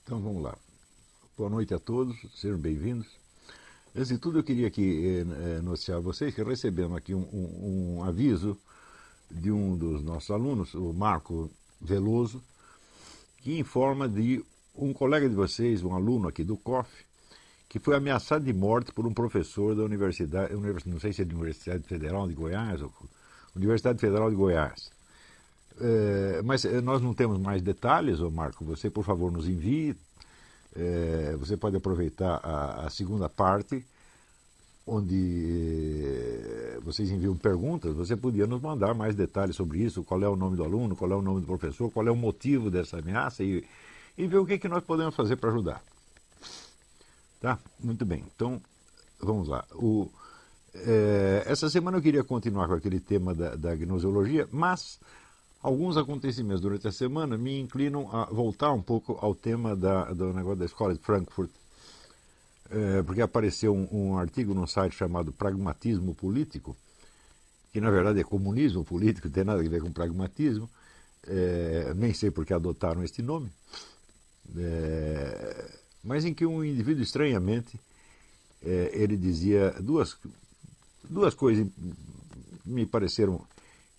Então vamos lá. Boa noite a todos, sejam bem-vindos. Antes de tudo, eu queria aqui noticiar a vocês que recebemos aqui um aviso de um dos nossos alunos, o Marco Veloso, que informa de um colega de vocês, um aluno aqui do COF, que foi ameaçado de morte por um professor da universidade, não sei se é da Universidade Federal de Goiás ou Universidade Federal de Goiás. Mas nós não temos mais detalhes, ô Marco, você por favor nos envie. Você pode aproveitar a segunda parte, onde vocês enviam perguntas. Você podia nos mandar mais detalhes sobre isso, qual é o nome do aluno, qual é o nome do professor, qual é o motivo dessa ameaça e ver o que nós podemos fazer para ajudar. Tá? Muito bem, então vamos lá. Essa semana eu queria continuar com aquele tema da gnoseologia, mas alguns acontecimentos durante a semana me inclinam a voltar um pouco ao tema do negócio da escola de Frankfurt, porque apareceu um artigo num site chamado Pragmatismo Político, que na verdade é comunismo político, não tem nada a ver com pragmatismo, nem sei por que adotaram este nome, mas em que um indivíduo estranhamente ele dizia duas coisas me pareceram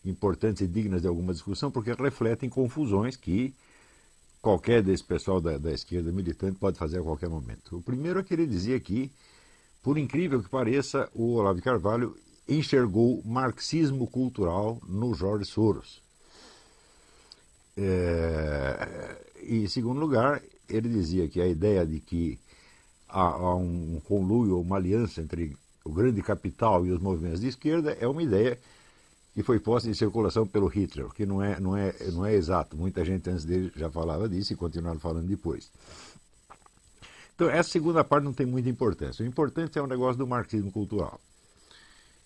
importantes e dignas de alguma discussão, porque refletem confusões que qualquer desse pessoal da esquerda militante pode fazer a qualquer momento. O primeiro é que ele dizia que, por incrível que pareça, o Olavo de Carvalho enxergou marxismo cultural no Jorge Soros. E, em segundo lugar, ele dizia que a ideia de que há um conluio, uma aliança entre o grande capital e os movimentos de esquerda é uma ideia que foi posta em circulação pelo Hitler, que não é exato. Muita gente antes dele já falava disso e continuaram falando depois. Então, essa segunda parte não tem muita importância. O importante é o negócio do marxismo cultural.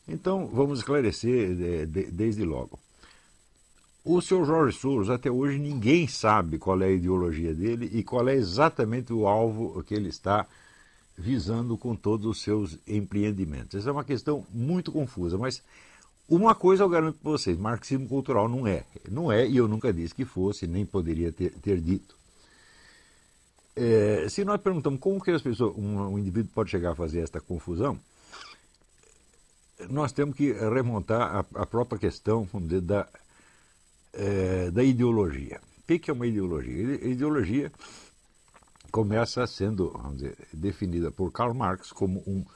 Então, vamos esclarecer desde logo. O seu Jorge Soros, até hoje, ninguém sabe qual é a ideologia dele e qual é exatamente o alvo que ele está visando com todos os seus empreendimentos. Essa é uma questão muito confusa, mas uma coisa eu garanto para vocês, marxismo cultural não é. Não é, e eu nunca disse que fosse, nem poderia ter dito. Se nós perguntamos como que as pessoas, um indivíduo pode chegar a fazer esta confusão, nós temos que remontar a própria questão, vamos dizer, da ideologia. O que é uma ideologia? A ideologia começa sendo, vamos dizer, definida por Karl Marx como um...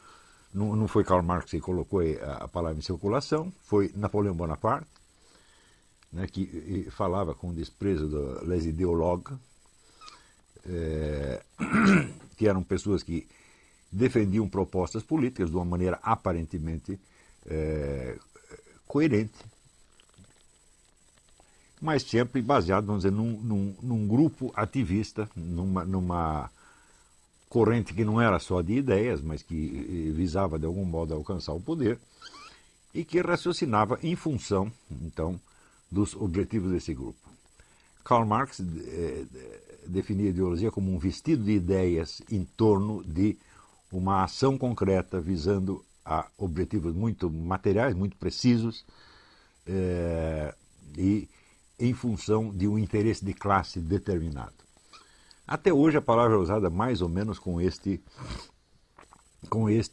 Não foi Karl Marx que colocou a palavra em circulação, foi Napoleão Bonaparte, né, que falava com desprezo do les idéologues, que eram pessoas que defendiam propostas políticas de uma maneira aparentemente coerente, mas sempre baseado, vamos dizer, num grupo ativista, numa corrente que não era só de ideias, mas que visava de algum modo alcançar o poder e que raciocinava em função, então, dos objetivos desse grupo. Karl Marx definia a ideologia como um vestido de ideias em torno de uma ação concreta visando a objetivos muito materiais, muito precisos, e em função de um interesse de classe determinado. Até hoje a palavra é usada mais ou menos com este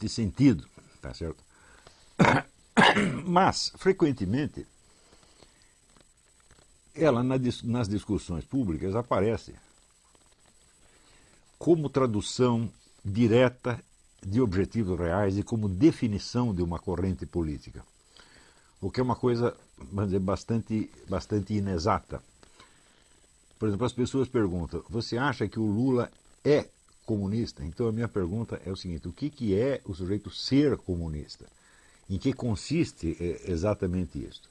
sentido, tá certo? Mas, frequentemente, ela nas discussões públicas aparece como tradução direta de objetivos reais e como definição de uma corrente política, o que é uma coisa, vamos dizer, bastante inexata. Por exemplo, as pessoas perguntam, você acha que o Lula é comunista? Então a minha pergunta é o seguinte, o que é o sujeito ser comunista? Em que consiste exatamente isso?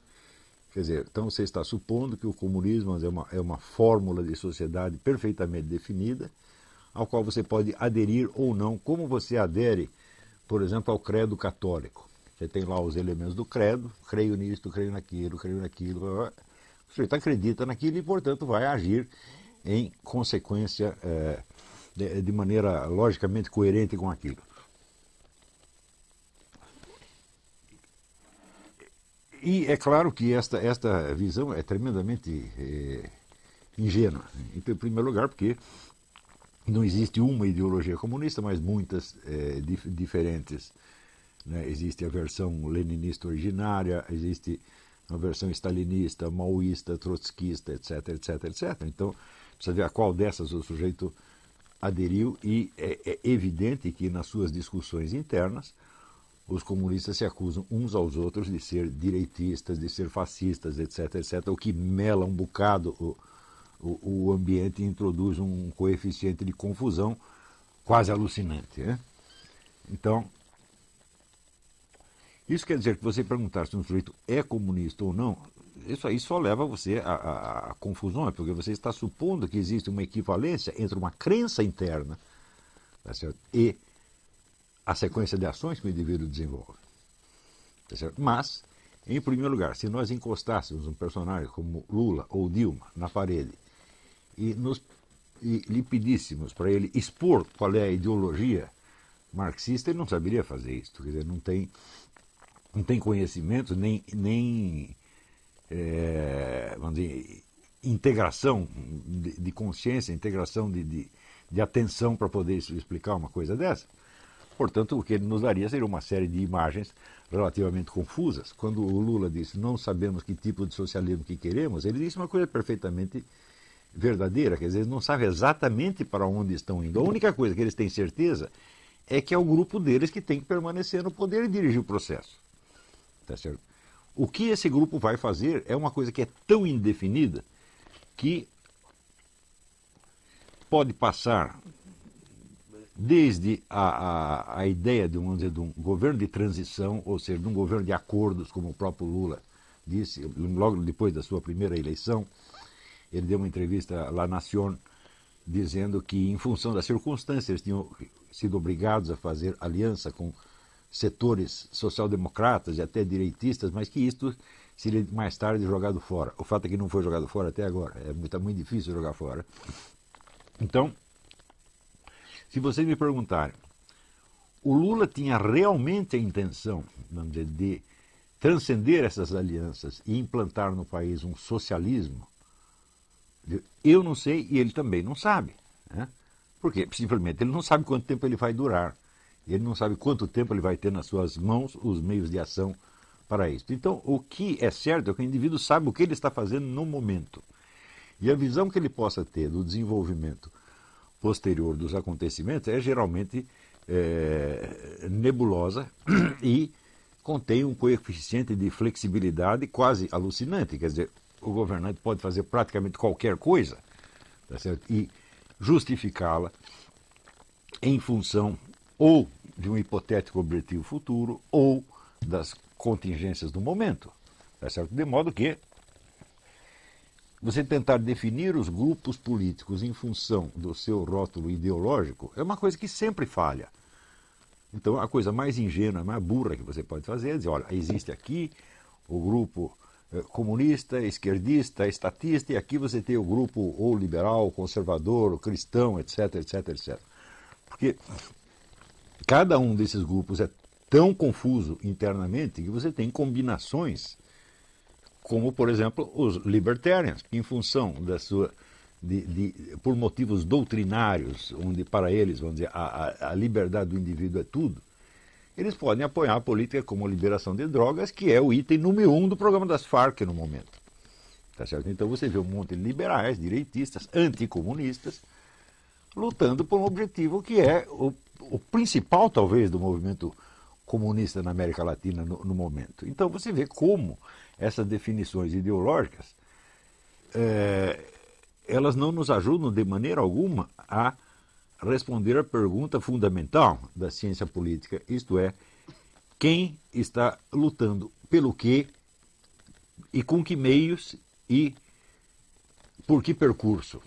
Quer dizer, então você está supondo que o comunismo é uma fórmula de sociedade perfeitamente definida, ao qual você pode aderir ou não, como você adere, por exemplo, ao credo católico. Você tem lá os elementos do credo, creio nisto, creio naquilo, o sujeito acredita naquilo e, portanto, vai agir em consequência de maneira logicamente coerente com aquilo. E é claro que esta visão é tremendamente ingênua. Em primeiro lugar, porque não existe uma ideologia comunista, mas muitas diferentes. Né? Existe a versão leninista originária, existe a versão stalinista, maoísta, trotskista, etc, etc, etc. Então, precisa ver a qual dessas o sujeito aderiu, e é evidente que nas suas discussões internas os comunistas se acusam uns aos outros de ser direitistas, de ser fascistas, etc, etc, o que mela um bocado o ambiente e introduz um coeficiente de confusão quase alucinante. Né? Então, isso quer dizer que você perguntar se um sujeito é comunista ou não, isso aí só leva você a confusões, porque você está supondo que existe uma equivalência entre uma crença interna, tá certo? E a sequência de ações que o indivíduo desenvolve. Tá certo? Mas, em primeiro lugar, se nós encostássemos um personagem como Lula ou Dilma na parede e lhe pedíssemos para ele expor qual é a ideologia marxista, ele não saberia fazer isso. Quer dizer, não tem conhecimento, nem vamos dizer, integração de consciência, integração de atenção para poder explicar uma coisa dessa. Portanto, o que ele nos daria seria uma série de imagens relativamente confusas. Quando o Lula disse não sabemos que tipo de socialismo que queremos, ele disse uma coisa perfeitamente verdadeira, quer dizer, eles não sabem exatamente para onde estão indo. A única coisa que eles têm certeza é que é o grupo deles que tem que permanecer no poder e dirigir o processo. Tá certo? O que esse grupo vai fazer é uma coisa que é tão indefinida que pode passar desde a ideia de um governo de transição, ou seja, de um governo de acordos, como o próprio Lula disse, logo depois da sua primeira eleição. Ele deu uma entrevista à La Nación dizendo que, em função das circunstâncias, eles tinham sido obrigados a fazer aliança com setores social-democratas e até direitistas, mas que isto seria mais tarde jogado fora. O fato é que não foi jogado fora até agora. Está muito difícil jogar fora. Então, se vocês me perguntarem, o Lula tinha realmente a intenção, vamos dizer, de transcender essas alianças e implantar no país um socialismo? Eu não sei e ele também não sabe. Né? Porque, simplesmente, ele não sabe quanto tempo ele vai durar. Ele não sabe quanto tempo ele vai ter nas suas mãos os meios de ação para isso. Então, o que é certo é que o indivíduo sabe o que ele está fazendo no momento. E a visão que ele possa ter do desenvolvimento posterior dos acontecimentos é geralmente nebulosa e contém um coeficiente de flexibilidade quase alucinante. Quer dizer, o governante pode fazer praticamente qualquer coisa, tá certo? E justificá-la em função ou de um hipotético objetivo futuro ou das contingências do momento, tá certo? De modo que você tentar definir os grupos políticos em função do seu rótulo ideológico é uma coisa que sempre falha. Então, a coisa mais ingênua, mais burra que você pode fazer é dizer, olha, existe aqui o grupo comunista, esquerdista, estatista, e aqui você tem o grupo ou liberal, conservador, ou cristão, etc, etc, etc. Porque cada um desses grupos é tão confuso internamente que você tem combinações, como, por exemplo, os libertarians, que em função da sua, por motivos doutrinários, onde para eles, vamos dizer, a liberdade do indivíduo é tudo, eles podem apoiar a política como a liberação de drogas, que é o item número 1 do programa das Farc no momento. Tá certo? Então você vê um monte de liberais, direitistas, anticomunistas, lutando por um objetivo que é o principal, talvez, do movimento comunista na América Latina no momento. Então você vê como essas definições ideológicas elas não nos ajudam de maneira alguma a responder a pergunta fundamental da ciência política, isto é, quem está lutando pelo quê e com que meios e por que percurso.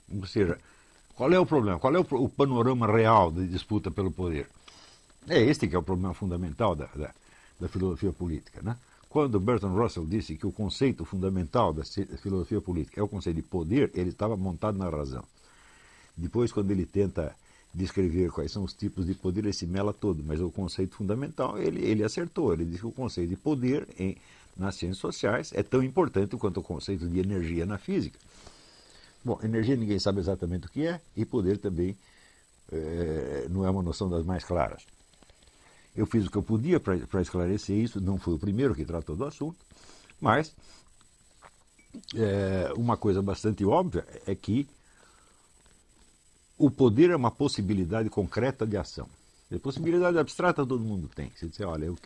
Ou seja, qual é o problema? Qual é o panorama real de disputa pelo poder? É este que é o problema fundamental da filosofia política. Né? Quando Bertrand Russell disse que o conceito fundamental da filosofia política é o conceito de poder, ele estava montado na razão. Depois, quando ele tenta descrever quais são os tipos de poder, ele se mela todo, mas o conceito fundamental, ele acertou. Ele disse que o conceito de poder nas ciências sociais é tão importante quanto o conceito de energia na física. Bom, energia ninguém sabe exatamente o que é, e poder também não é uma noção das mais claras. Eu fiz o que eu podia para esclarecer isso, não fui o primeiro que tratou do assunto, mas uma coisa bastante óbvia é que o poder é uma possibilidade concreta de ação. A possibilidade abstrata todo mundo tem. Se disser, olha, eu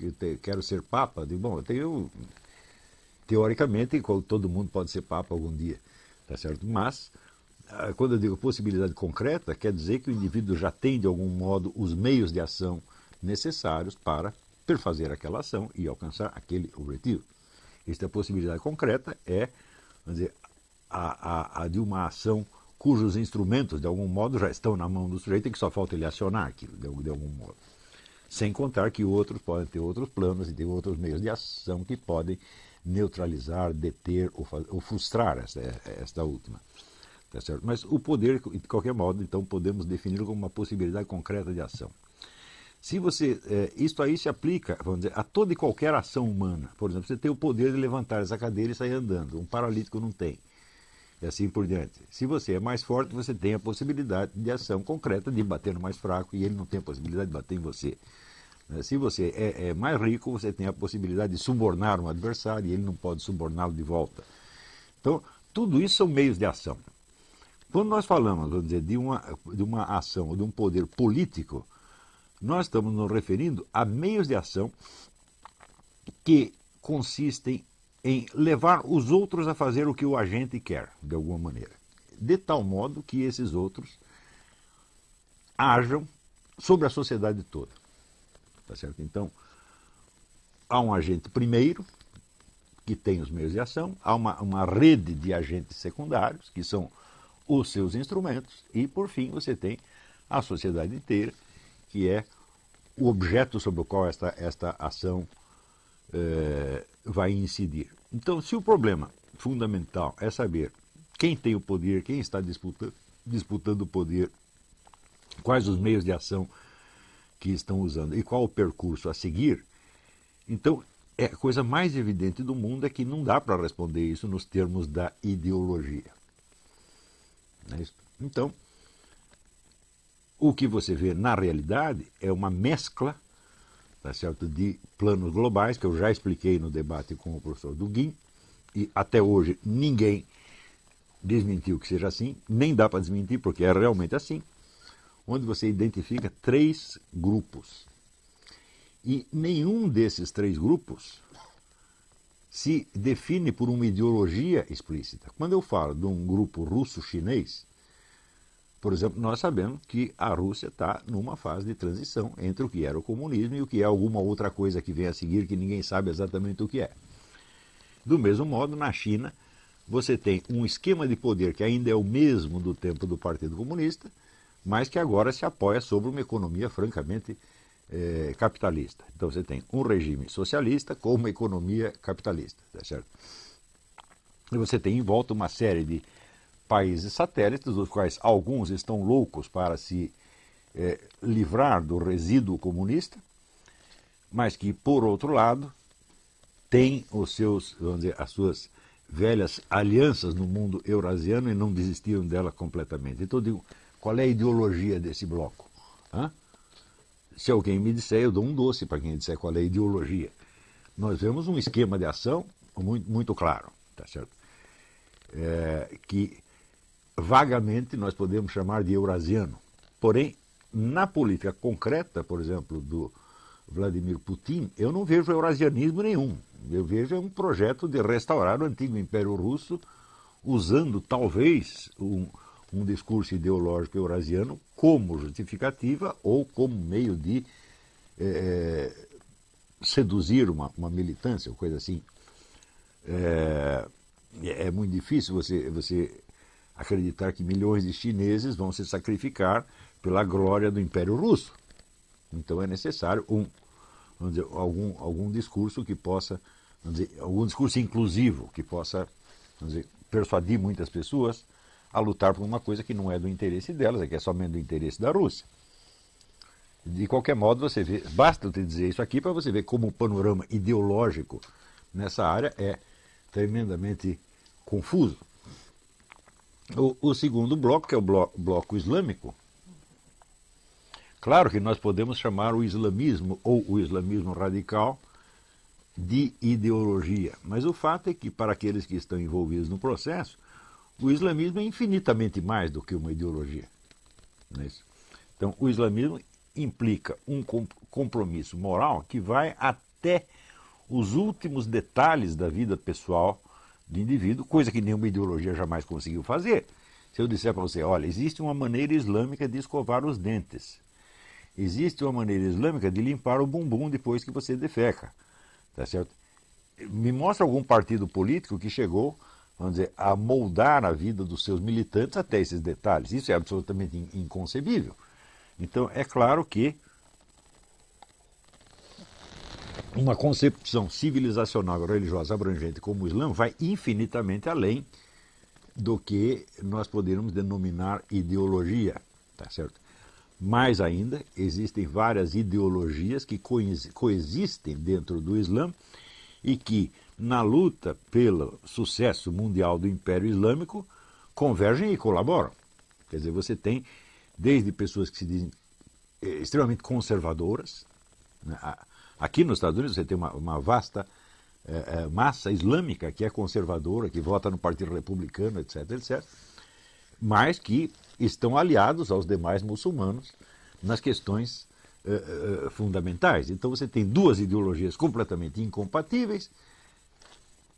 quero ser papa, eu digo, bom, eu tenho, teoricamente, todo mundo pode ser papa algum dia, tá certo? Mas, quando eu digo possibilidade concreta, quer dizer que o indivíduo já tem, de algum modo, os meios de ação necessários para perfazer aquela ação e alcançar aquele objetivo. Esta possibilidade concreta é, vamos dizer, a de uma ação cujos instrumentos, de algum modo, já estão na mão do sujeito e que só falta ele acionar aquilo, de algum modo. Sem contar que outros podem ter outros planos e ter outros meios de ação que podem neutralizar, deter ou frustrar esta última. Tá certo? Mas o poder, de qualquer modo, então, podemos definir como uma possibilidade concreta de ação. Se você, isto aí se aplica, vamos dizer, a toda e qualquer ação humana. Por exemplo, você tem o poder de levantar essa cadeira e sair andando. Um paralítico não tem. E assim por diante. Se você é mais forte, você tem a possibilidade de ação concreta de bater no mais fraco e ele não tem a possibilidade de bater em você. Se você é mais rico, você tem a possibilidade de subornar um adversário e ele não pode suborná-lo de volta. Então, tudo isso são meios de ação. Quando nós falamos, vamos dizer, de uma ação ou de um poder político, nós estamos nos referindo a meios de ação que consistem em levar os outros a fazer o que o agente quer, de alguma maneira. De tal modo que esses outros ajam sobre a sociedade toda. Tá certo? Então, há um agente primeiro, que tem os meios de ação, há uma rede de agentes secundários, que são os seus instrumentos, e, por fim, você tem a sociedade inteira, que é o objeto sobre o qual esta ação vai incidir. Então, se o problema fundamental é saber quem tem o poder, quem está disputando o poder, quais os meios de ação que estão usando e qual o percurso a seguir, então a coisa mais evidente do mundo é que não dá para responder isso nos termos da ideologia. Não é isso? Então, o que você vê na realidade é uma mescla, tá certo, de planos globais, que eu já expliquei no debate com o professor Dugin, e até hoje ninguém desmentiu que seja assim, nem dá para desmentir porque é realmente assim, onde você identifica 3 grupos. E nenhum desses 3 grupos se define por uma ideologia explícita. Quando eu falo de um grupo russo-chinês, por exemplo, nós sabemos que a Rússia está numa fase de transição entre o que era o comunismo e o que é alguma outra coisa que vem a seguir que ninguém sabe exatamente o que é. Do mesmo modo, na China, você tem um esquema de poder que ainda é o mesmo do tempo do Partido Comunista, mas que agora se apoia sobre uma economia francamente capitalista. Então você tem um regime socialista com uma economia capitalista, tá certo? E você tem em volta uma série de países satélites, dos quais alguns estão loucos para se livrar do resíduo comunista, mas que, por outro lado, têm os seus, vamos dizer, as suas velhas alianças no mundo eurasiano e não desistiram dela completamente. Então, eu digo, qual é a ideologia desse bloco? Hã? Se alguém me disser, eu dou um doce para quem disser qual é a ideologia. Nós vemos um esquema de ação muito, muito claro, tá certo? Que vagamente nós podemos chamar de eurasiano. Porém, na política concreta, por exemplo, do Vladimir Putin, eu não vejo eurasianismo nenhum. Eu vejo um projeto de restaurar o antigo Império Russo, usando talvez um discurso ideológico eurasiano como justificativa ou como meio de seduzir uma militância, ou coisa assim. É muito difícil você acreditar que milhões de chineses vão se sacrificar pela glória do Império Russo. Então é necessário vamos dizer, algum discurso que possa, vamos dizer, algum discurso inclusivo que possa, vamos dizer, persuadir muitas pessoas a lutar por uma coisa que não é do interesse delas, é que é somente do interesse da Rússia. De qualquer modo, você vê, basta eu te dizer isso aqui para você ver como o panorama ideológico nessa área é tremendamente confuso. O segundo bloco, que é o bloco islâmico, claro que nós podemos chamar o islamismo ou o islamismo radical de ideologia, mas o fato é que, para aqueles que estão envolvidos no processo, o islamismo é infinitamente mais do que uma ideologia. Não é isso? Então, o islamismo implica um compromisso moral que vai até os últimos detalhes da vida pessoal do indivíduo, coisa que nenhuma ideologia jamais conseguiu fazer. Se eu disser para você, olha, existe uma maneira islâmica de escovar os dentes, existe uma maneira islâmica de limpar o bumbum depois que você defeca, tá certo? Me mostra algum partido político que chegou, vamos dizer, a moldar a vida dos seus militantes até esses detalhes. Isso é absolutamente inconcebível. Então, é claro que uma concepção civilizacional e religiosa abrangente como o Islã vai infinitamente além do que nós poderíamos denominar ideologia, tá certo? Mais ainda, existem várias ideologias que coexistem dentro do Islã e que, na luta pelo sucesso mundial do Império Islâmico, convergem e colaboram. Quer dizer, você tem desde pessoas que se dizem extremamente conservadoras, né? Aqui nos Estados Unidos você tem uma vasta massa islâmica que é conservadora, que vota no Partido Republicano, etc., etc., mas que estão aliados aos demais muçulmanos nas questões fundamentais. Então você tem duas ideologias completamente incompatíveis,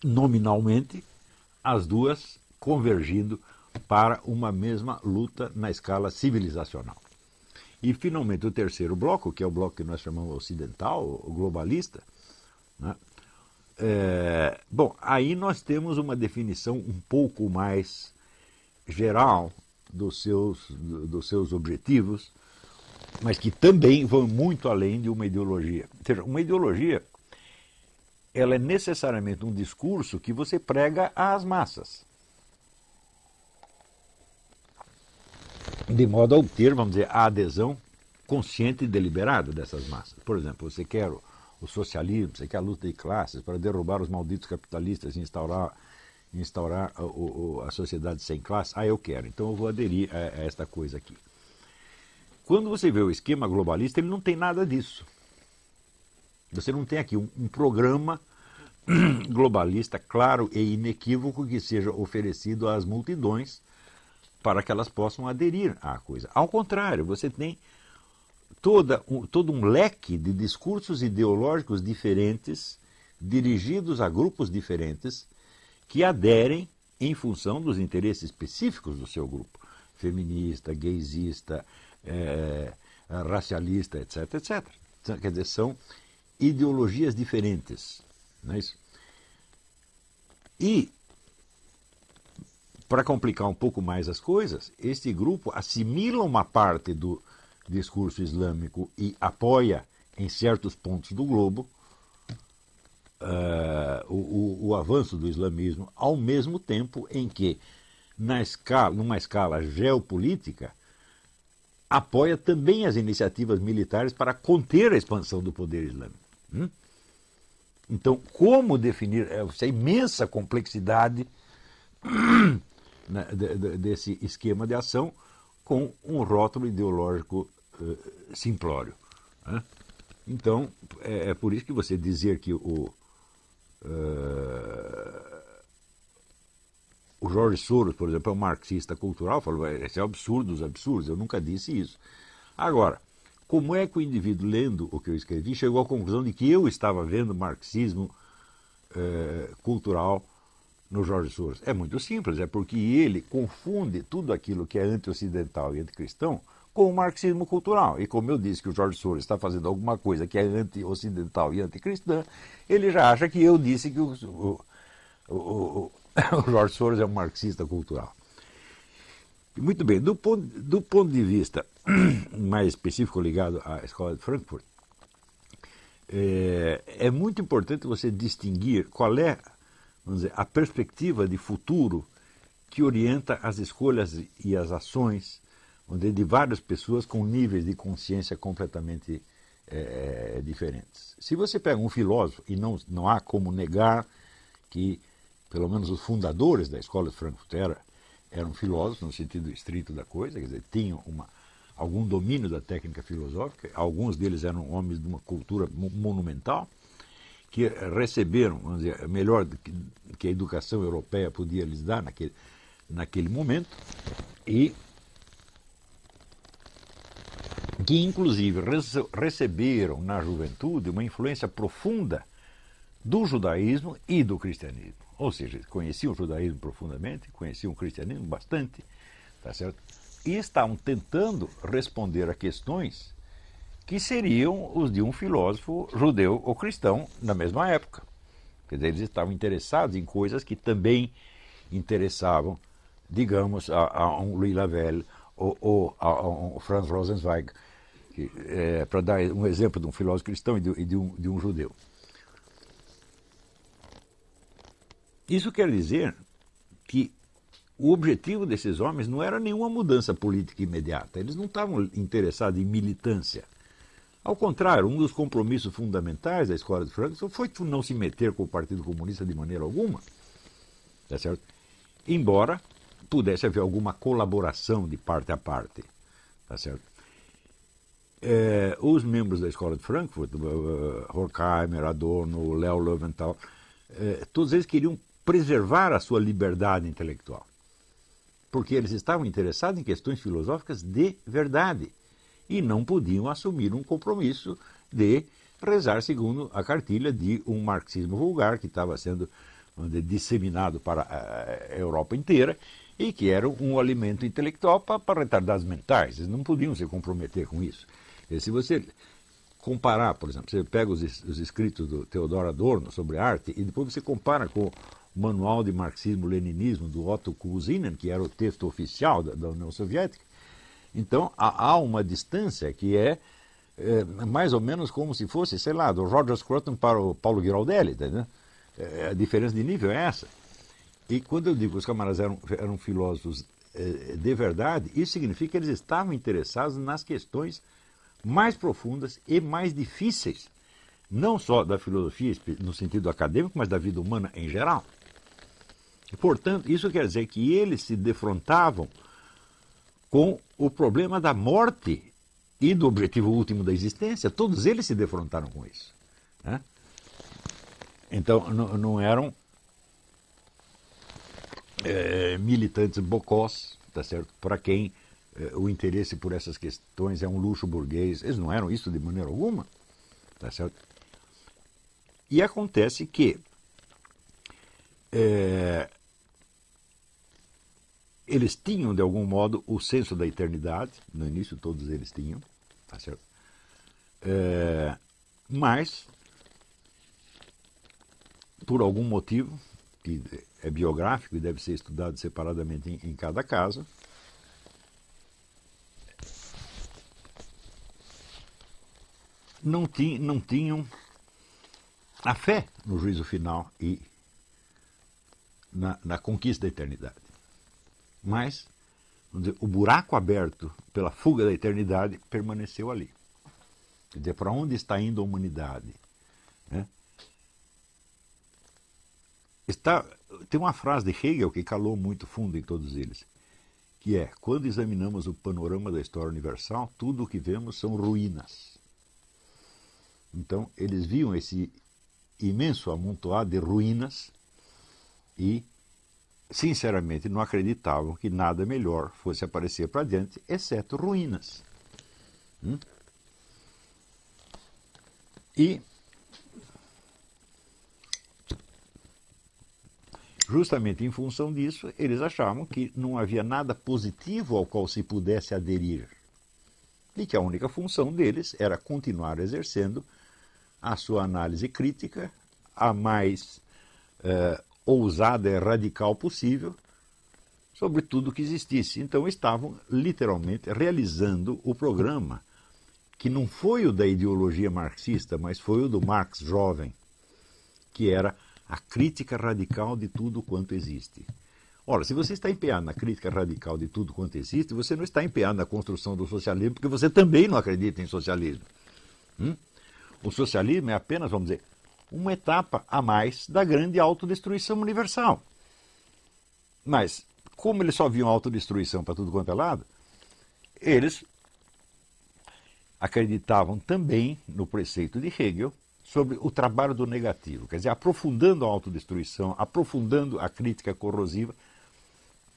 nominalmente, as duas convergindo para uma mesma luta na escala civilizacional. E, finalmente, o terceiro bloco, que é o bloco que nós chamamos ocidental, o globalista, né? Bom, aí nós temos uma definição um pouco mais geral dos seus objetivos, mas que também vão muito além de uma ideologia. Ou seja, uma ideologia, ela é necessariamente um discurso que você prega às massas, de modo a obter, vamos dizer, a adesão consciente e deliberada dessas massas. Por exemplo, você quer o socialismo, você quer a luta de classes para derrubar os malditos capitalistas e instaurar a sociedade sem classe. Ah, eu quero, então eu vou aderir a esta coisa aqui. Quando você vê o esquema globalista, ele não tem nada disso. Você não tem aqui um programa globalista claro e inequívoco que seja oferecido às multidões para que elas possam aderir à coisa. Ao contrário, você tem todo um leque de discursos ideológicos diferentes, dirigidos a grupos diferentes, que aderem em função dos interesses específicos do seu grupo. Feminista, gaysista, racialista, etc., etc. Quer dizer, são ideologias diferentes. Não é isso? E, para complicar um pouco mais as coisas, este grupo assimila uma parte do discurso islâmico e apoia, em certos pontos do globo, o avanço do islamismo, ao mesmo tempo em que, numa escala geopolítica, apoia também as iniciativas militares para conter a expansão do poder islâmico. Então, como definir essa imensa complexidade desse esquema de ação com um rótulo ideológico simplório? Então, é por isso que você dizer que o George Soros, por exemplo, é um marxista cultural, falou, esse é absurdo dos absurdos, eu nunca disse isso. Agora, como é que o indivíduo, lendo o que eu escrevi, chegou à conclusão de que eu estava vendo marxismo cultural no George Soros? É muito simples, é porque ele confunde tudo aquilo que é anti-ocidental e anticristão com o marxismo cultural. E como eu disse que o George Soros está fazendo alguma coisa que é anti-ocidental e anticristã, ele já acha que eu disse que o George Soros é um marxista cultural. Muito bem, do ponto de vista mais específico ligado à Escola de Frankfurt, é muito importante você distinguir qual é, vamos dizer, a perspectiva de futuro que orienta as escolhas e as ações de várias pessoas com níveis de consciência completamente diferentes. Se você pega um filósofo, e não há como negar que, pelo menos os fundadores da Escola de Frankfurt eram filósofos no sentido estrito da coisa, quer dizer, tinham algum domínio da técnica filosófica, alguns deles eram homens de uma cultura monumental, que receberam, vamos dizer, melhor que a educação europeia podia lhes dar naquele momento, e que inclusive receberam na juventude uma influência profunda do judaísmo e do cristianismo. Ou seja, conheciam o judaísmo profundamente, conheciam o cristianismo bastante, tá certo? E estavam tentando responder a questões que seriam os de um filósofo judeu ou cristão na mesma época. Quer dizer, eles estavam interessados em coisas que também interessavam, digamos, a um Louis Lavelle ou a um Franz Rosenzweig, para dar um exemplo de um filósofo cristão e de um judeu. Isso quer dizer que o objetivo desses homens não era nenhuma mudança política imediata. Eles não estavam interessados em militância. Ao contrário, um dos compromissos fundamentais da Escola de Frankfurt foi não se meter com o Partido Comunista de maneira alguma, tá certo? Embora pudesse haver alguma colaboração de parte a parte, tá certo? Os membros da Escola de Frankfurt, Horkheimer, Adorno, Leo Löwenthal, todos eles queriam preservar a sua liberdade intelectual, porque eles estavam interessados em questões filosóficas de verdade e não podiam assumir um compromisso de rezar segundo a cartilha de um marxismo vulgar que estava sendo disseminado para a Europa inteira e que era um alimento intelectual para retardados mentais. Eles não podiam se comprometer com isso. E se você comparar, por exemplo, você pega os escritos do Theodor Adorno sobre arte e depois você compara com o Manual de Marxismo-Leninismo do Otto Kuusinen, que era o texto oficial da União Soviética, então há uma distância que é mais ou menos como se fosse, sei lá, do Roger Scruton para o Paulo Giraldelli, tá, a diferença de nível é essa. E quando eu digo que os camaradas eram filósofos de verdade, isso significa que eles estavam interessados nas questões mais profundas e mais difíceis, não só da filosofia no sentido acadêmico, mas da vida humana em geral. E, portanto, isso quer dizer que eles se defrontavam com o problema da morte e do objetivo último da existência. Todos eles se defrontaram com isso, né? Então, não eram militantes bocós, tá certo? Para quem o interesse por essas questões é um luxo burguês. Eles não eram isso de maneira alguma, tá certo? E acontece que eles tinham, de algum modo, o senso da eternidade. No início todos eles tinham, tá certo? Mas, por algum motivo, que é biográfico e deve ser estudado separadamente em cada caso, não tinham a fé no juízo final e na conquista da eternidade. Mas, vamos dizer, o buraco aberto pela fuga da eternidade permaneceu ali. Quer dizer, para onde está indo a humanidade? Né? Tem uma frase de Hegel que calou muito fundo em todos eles, que é: quando examinamos o panorama da história universal, tudo o que vemos são ruínas. Então, eles viam esse imenso amontoado de ruínas e, sinceramente, não acreditavam que nada melhor fosse aparecer para diante, exceto ruínas. E, justamente em função disso, eles achavam que não havia nada positivo ao qual se pudesse aderir. E que a única função deles era continuar exercendo a sua análise crítica, a mais ousada e radical possível, sobre tudo que existisse. Então estavam literalmente realizando o programa, que não foi o da ideologia marxista, mas foi o do Marx jovem, que era a crítica radical de tudo quanto existe. Ora, se você está empenhado na crítica radical de tudo quanto existe, você não está empenhado na construção do socialismo, porque você também não acredita em socialismo. O socialismo é apenas, vamos dizer, uma etapa a mais da grande autodestruição universal. Mas, como eles só viam autodestruição para tudo quanto é lado, eles acreditavam também no preceito de Hegel sobre o trabalho do negativo, quer dizer, aprofundando a autodestruição, aprofundando a crítica corrosiva,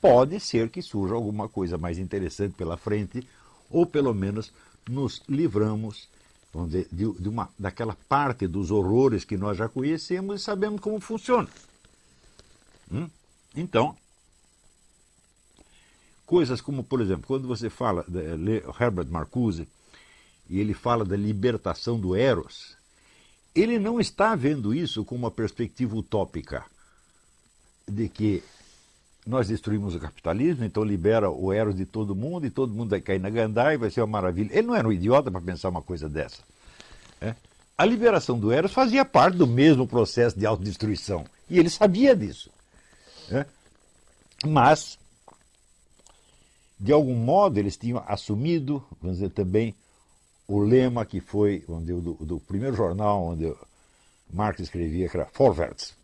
pode ser que surja alguma coisa mais interessante pela frente, ou pelo menos nos livramos, vamos dizer, daquela parte dos horrores que nós já conhecemos e sabemos como funciona. Então, coisas como, por exemplo, quando você fala de Herbert Marcuse, e ele fala da libertação do Eros, ele não está vendo isso como uma perspectiva utópica de que nós destruímos o capitalismo, então libera o Eros de todo mundo e todo mundo vai cair na gandaia e vai ser uma maravilha. Ele não era um idiota para pensar uma coisa dessa. A liberação do Eros fazia parte do mesmo processo de autodestruição e ele sabia disso. Mas, de algum modo, eles tinham assumido, vamos dizer, também o lema que foi, vamos dizer, do primeiro jornal onde Marx escrevia, que era Vorwärts,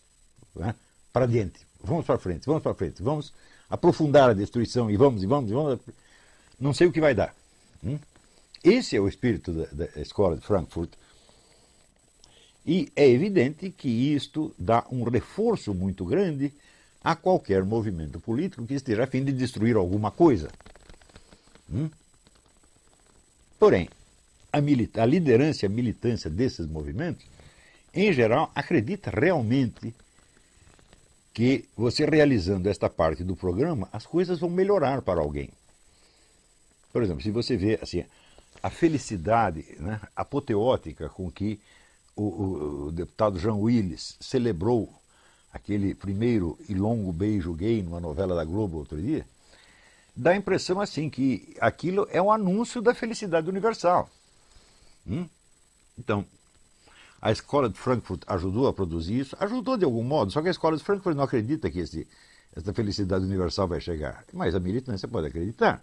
para diante, vamos para frente, vamos aprofundar a destruição e vamos, não sei o que vai dar. Esse é o espírito da escola de Frankfurt e é evidente que isto dá um reforço muito grande a qualquer movimento político que esteja a fim de destruir alguma coisa. Porém, a liderança e a militância desses movimentos, em geral, acredita realmente que você realizando esta parte do programa, as coisas vão melhorar para alguém. Por exemplo, se você vê assim, a felicidade, né, apoteótica com que o deputado Jean Willis celebrou aquele primeiro e longo beijo gay numa novela da Globo outro dia, dá a impressão assim que aquilo é um anúncio da felicidade universal. Então, a escola de Frankfurt ajudou a produzir isso, ajudou de algum modo, só que a escola de Frankfurt não acredita que essa felicidade universal vai chegar, mas a militância pode acreditar.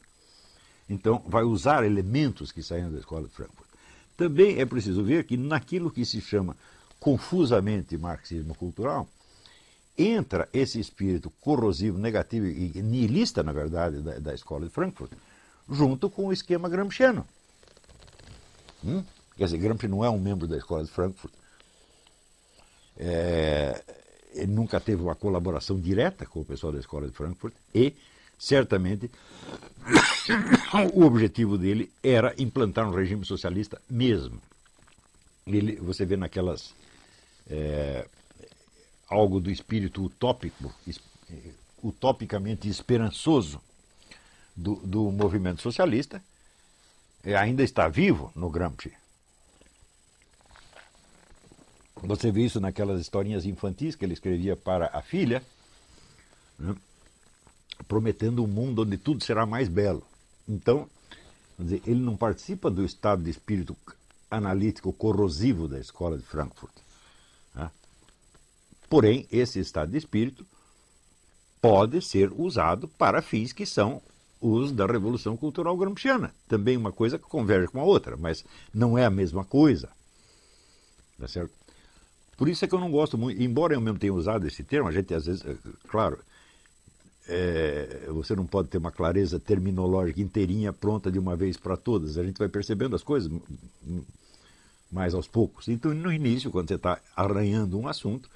Então, vai usar elementos que saíram da escola de Frankfurt. Também é preciso ver que naquilo que se chama confusamente marxismo cultural, entra esse espírito corrosivo, negativo e nihilista, na verdade, da escola de Frankfurt, junto com o esquema gramsciano. Quer dizer, Gramsci não é um membro da escola de Frankfurt. Ele nunca teve uma colaboração direta com o pessoal da escola de Frankfurt e, certamente, o objetivo dele era implantar um regime socialista mesmo. Você vê naquelas... algo do espírito utópico, utopicamente esperançoso do movimento socialista, ainda está vivo no Gramsci. Você vê isso naquelas historinhas infantis que ele escrevia para a filha, né, prometendo um mundo onde tudo será mais belo. Então, quer dizer, ele não participa do estado de espírito analítico corrosivo da escola de Frankfurt. Né? Porém, esse estado de espírito pode ser usado para fins que são os da Revolução Cultural Gramsciana. Também uma coisa que converge com a outra, mas não é a mesma coisa. Tá certo? Por isso é que eu não gosto muito, embora eu mesmo tenha usado esse termo, a gente às vezes, claro, você não pode ter uma clareza terminológica inteirinha pronta de uma vez para todas, a gente vai percebendo as coisas mais aos poucos. Então, no início, quando você está arranhando um assunto,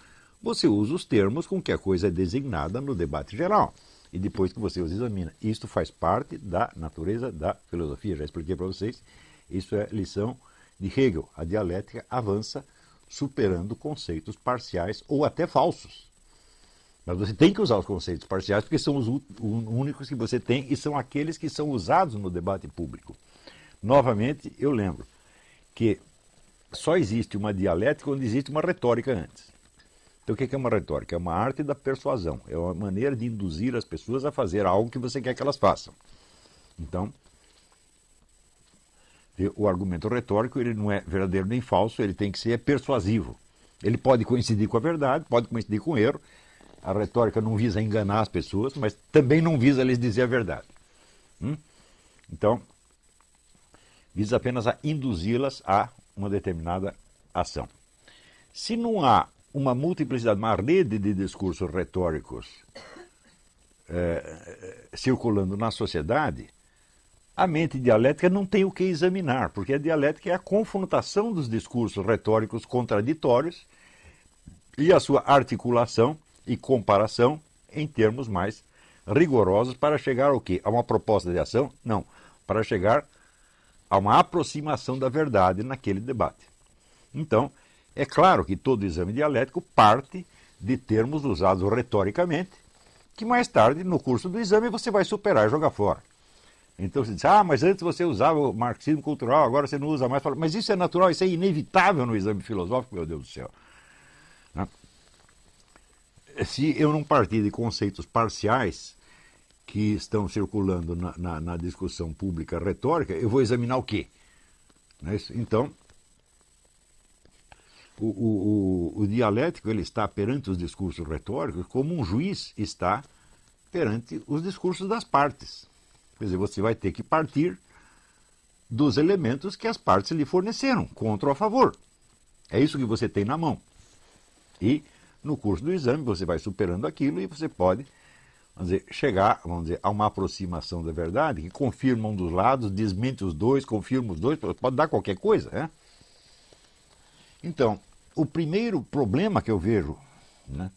você usa os termos com que a coisa é designada no debate geral. E depois que você os examina. Isto faz parte da natureza da filosofia. Já expliquei para vocês. Isso é lição de Hegel. A dialética avança superando conceitos parciais ou até falsos. Mas você tem que usar os conceitos parciais porque são os únicos que você tem e são aqueles que são usados no debate público. Novamente, eu lembro que só existe uma dialética onde existe uma retórica antes. Então, o que é uma retórica? É uma arte da persuasão. É uma maneira de induzir as pessoas a fazer algo que você quer que elas façam. Então, o argumento retórico ele não é verdadeiro nem falso, ele tem que ser persuasivo. Ele pode coincidir com a verdade, pode coincidir com o erro. A retórica não visa enganar as pessoas, mas também não visa lhes dizer a verdade. Então, visa apenas a induzi-las a uma determinada ação. Se não há uma multiplicidade, uma rede de discursos retóricos circulando na sociedade, a mente dialética não tem o que examinar, porque a dialética é a confrontação dos discursos retóricos contraditórios e a sua articulação e comparação em termos mais rigorosos para chegar ao quê? A uma proposta de ação? Não, para chegar a uma aproximação da verdade naquele debate. Então, é claro que todo exame dialético parte de termos usados retoricamente, que mais tarde, no curso do exame, você vai superar e jogar fora. Então você diz, mas antes você usava o marxismo cultural, agora você não usa mais. Mas isso é natural, isso é inevitável no exame filosófico, meu Deus do céu. Se eu não partir de conceitos parciais que estão circulando na discussão pública retórica, eu vou examinar o quê? Não é isso? Então, o dialético ele está perante os discursos retóricos como um juiz está perante os discursos das partes. Quer dizer, você vai ter que partir dos elementos que as partes lhe forneceram, contra ou a favor. É isso que você tem na mão. E no curso do exame você vai superando aquilo e você pode, chegar, a uma aproximação da verdade que confirma um dos lados, desmente os dois, confirma os dois, pode dar qualquer coisa, né? Então, o primeiro problema que eu vejo, né,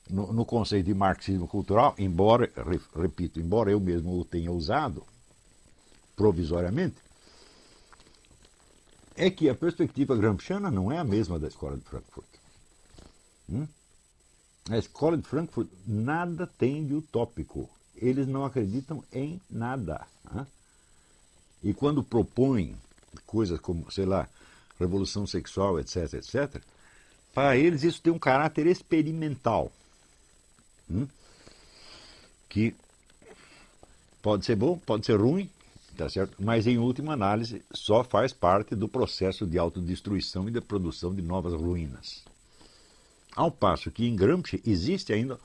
no conceito de marxismo cultural, embora, repito, embora eu mesmo o tenha usado provisoriamente, é que a perspectiva gramsciana não é a mesma da Escola de Frankfurt. A Escola de Frankfurt nada tem de utópico. Eles não acreditam em nada. E quando propõem coisas como, sei lá, revolução sexual, etc., etc., para eles isso tem um caráter experimental. Que pode ser bom, pode ser ruim, tá certo? Mas em última análise só faz parte do processo de autodestruição e da produção de novas ruínas. Ao passo que em Gramsci existe ainda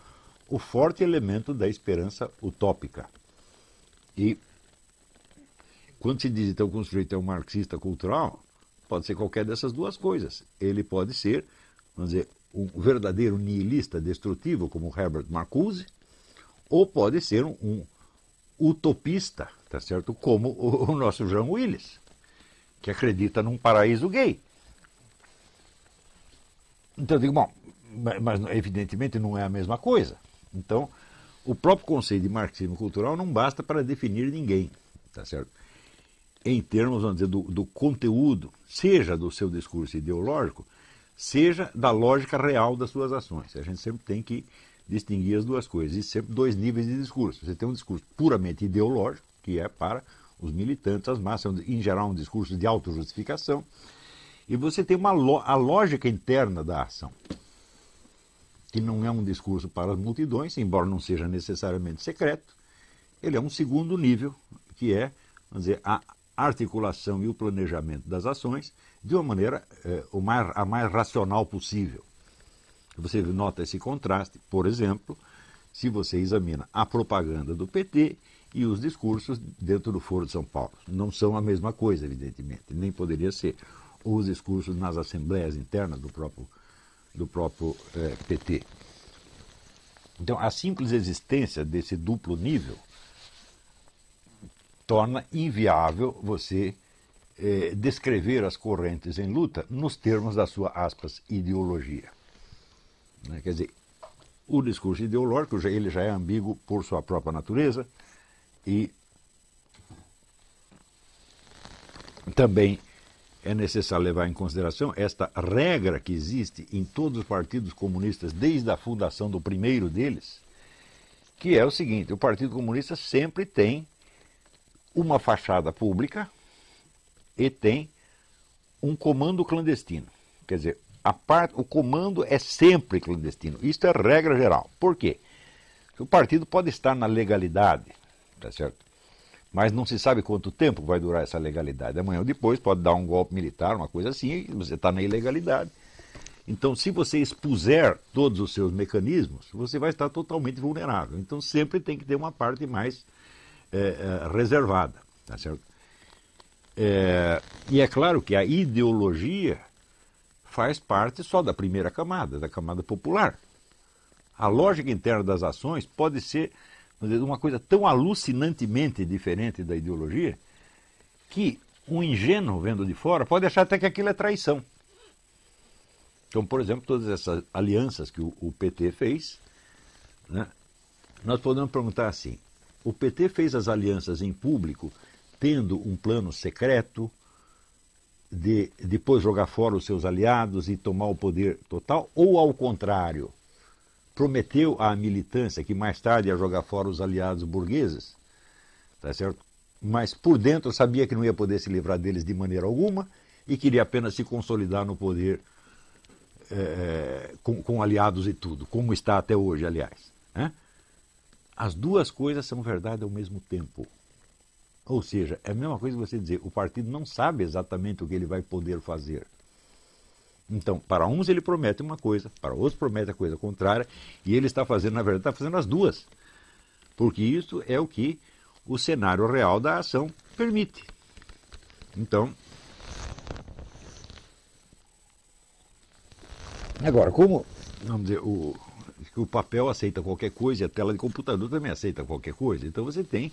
o forte elemento da esperança utópica. E quando se diz então que um sujeito é um marxista cultural, pode ser qualquer dessas duas coisas. Ele pode ser, vamos dizer, um verdadeiro nihilista destrutivo, como Herbert Marcuse, ou pode ser um utopista, tá certo? Como o nosso Jean Willis, que acredita num paraíso gay. Então eu digo, bom, mas evidentemente não é a mesma coisa. Então, o próprio conceito de marxismo cultural não basta para definir ninguém, tá certo? Em termos, vamos dizer, do conteúdo, seja do seu discurso ideológico, seja da lógica real das suas ações. A gente sempre tem que distinguir as duas coisas. Existem sempre dois níveis de discurso. Você tem um discurso puramente ideológico, que é para os militantes, as massas, em geral um discurso de autojustificação, e você tem a lógica interna da ação, que não é um discurso para as multidões, embora não seja necessariamente secreto. Ele é um segundo nível, que é, vamos dizer, a articulação e o planejamento das ações de uma maneira a mais racional possível. Você nota esse contraste, por exemplo, se você examina a propaganda do PT e os discursos dentro do Foro de São Paulo. Não são a mesma coisa, evidentemente, nem poderia ser. Os discursos nas assembleias internas do próprio PT. Então, a simples existência desse duplo nível torna inviável você descrever as correntes em luta nos termos da sua, aspas, ideologia. Quer dizer, o discurso ideológico ele já é ambíguo por sua própria natureza e também é necessário levar em consideração esta regra que existe em todos os partidos comunistas desde a fundação do primeiro deles, que é o seguinte: o Partido Comunista sempre tem uma fachada pública e tem um comando clandestino. Quer dizer, o comando é sempre clandestino. Isso é regra geral. Por quê? Porque o partido pode estar na legalidade, tá certo? Mas não se sabe quanto tempo vai durar essa legalidade. Amanhã ou depois pode dar um golpe militar, uma coisa assim, e você está na ilegalidade. Então, se você expuser todos os seus mecanismos, você vai estar totalmente vulnerável. Então, sempre tem que ter uma parte mais reservada, tá certo? E é claro que a ideologia faz parte só da primeira camada, da camada popular. A lógica interna das ações pode ser uma coisa tão alucinantemente diferente da ideologia que um ingênuo vendo de fora pode achar até que aquilo é traição. Então, por exemplo, todas essas alianças que o PT fez, né, nós podemos perguntar assim, o PT fez as alianças em público tendo um plano secreto de depois jogar fora os seus aliados e tomar o poder total, ou ao contrário, prometeu à militância que mais tarde ia jogar fora os aliados burgueses, tá certo? Mas por dentro sabia que não ia poder se livrar deles de maneira alguma e queria apenas se consolidar no poder com aliados e tudo, como está até hoje, aliás. Né? As duas coisas são verdade ao mesmo tempo. Ou seja, é a mesma coisa que você dizer, o partido não sabe exatamente o que ele vai poder fazer. Então, para uns ele promete uma coisa, para outros promete a coisa contrária, e ele está fazendo, na verdade, está fazendo as duas. Porque isso é o que o cenário real da ação permite. Então, agora, como, vamos dizer, o papel aceita qualquer coisa e a tela de computador também aceita qualquer coisa, então você tem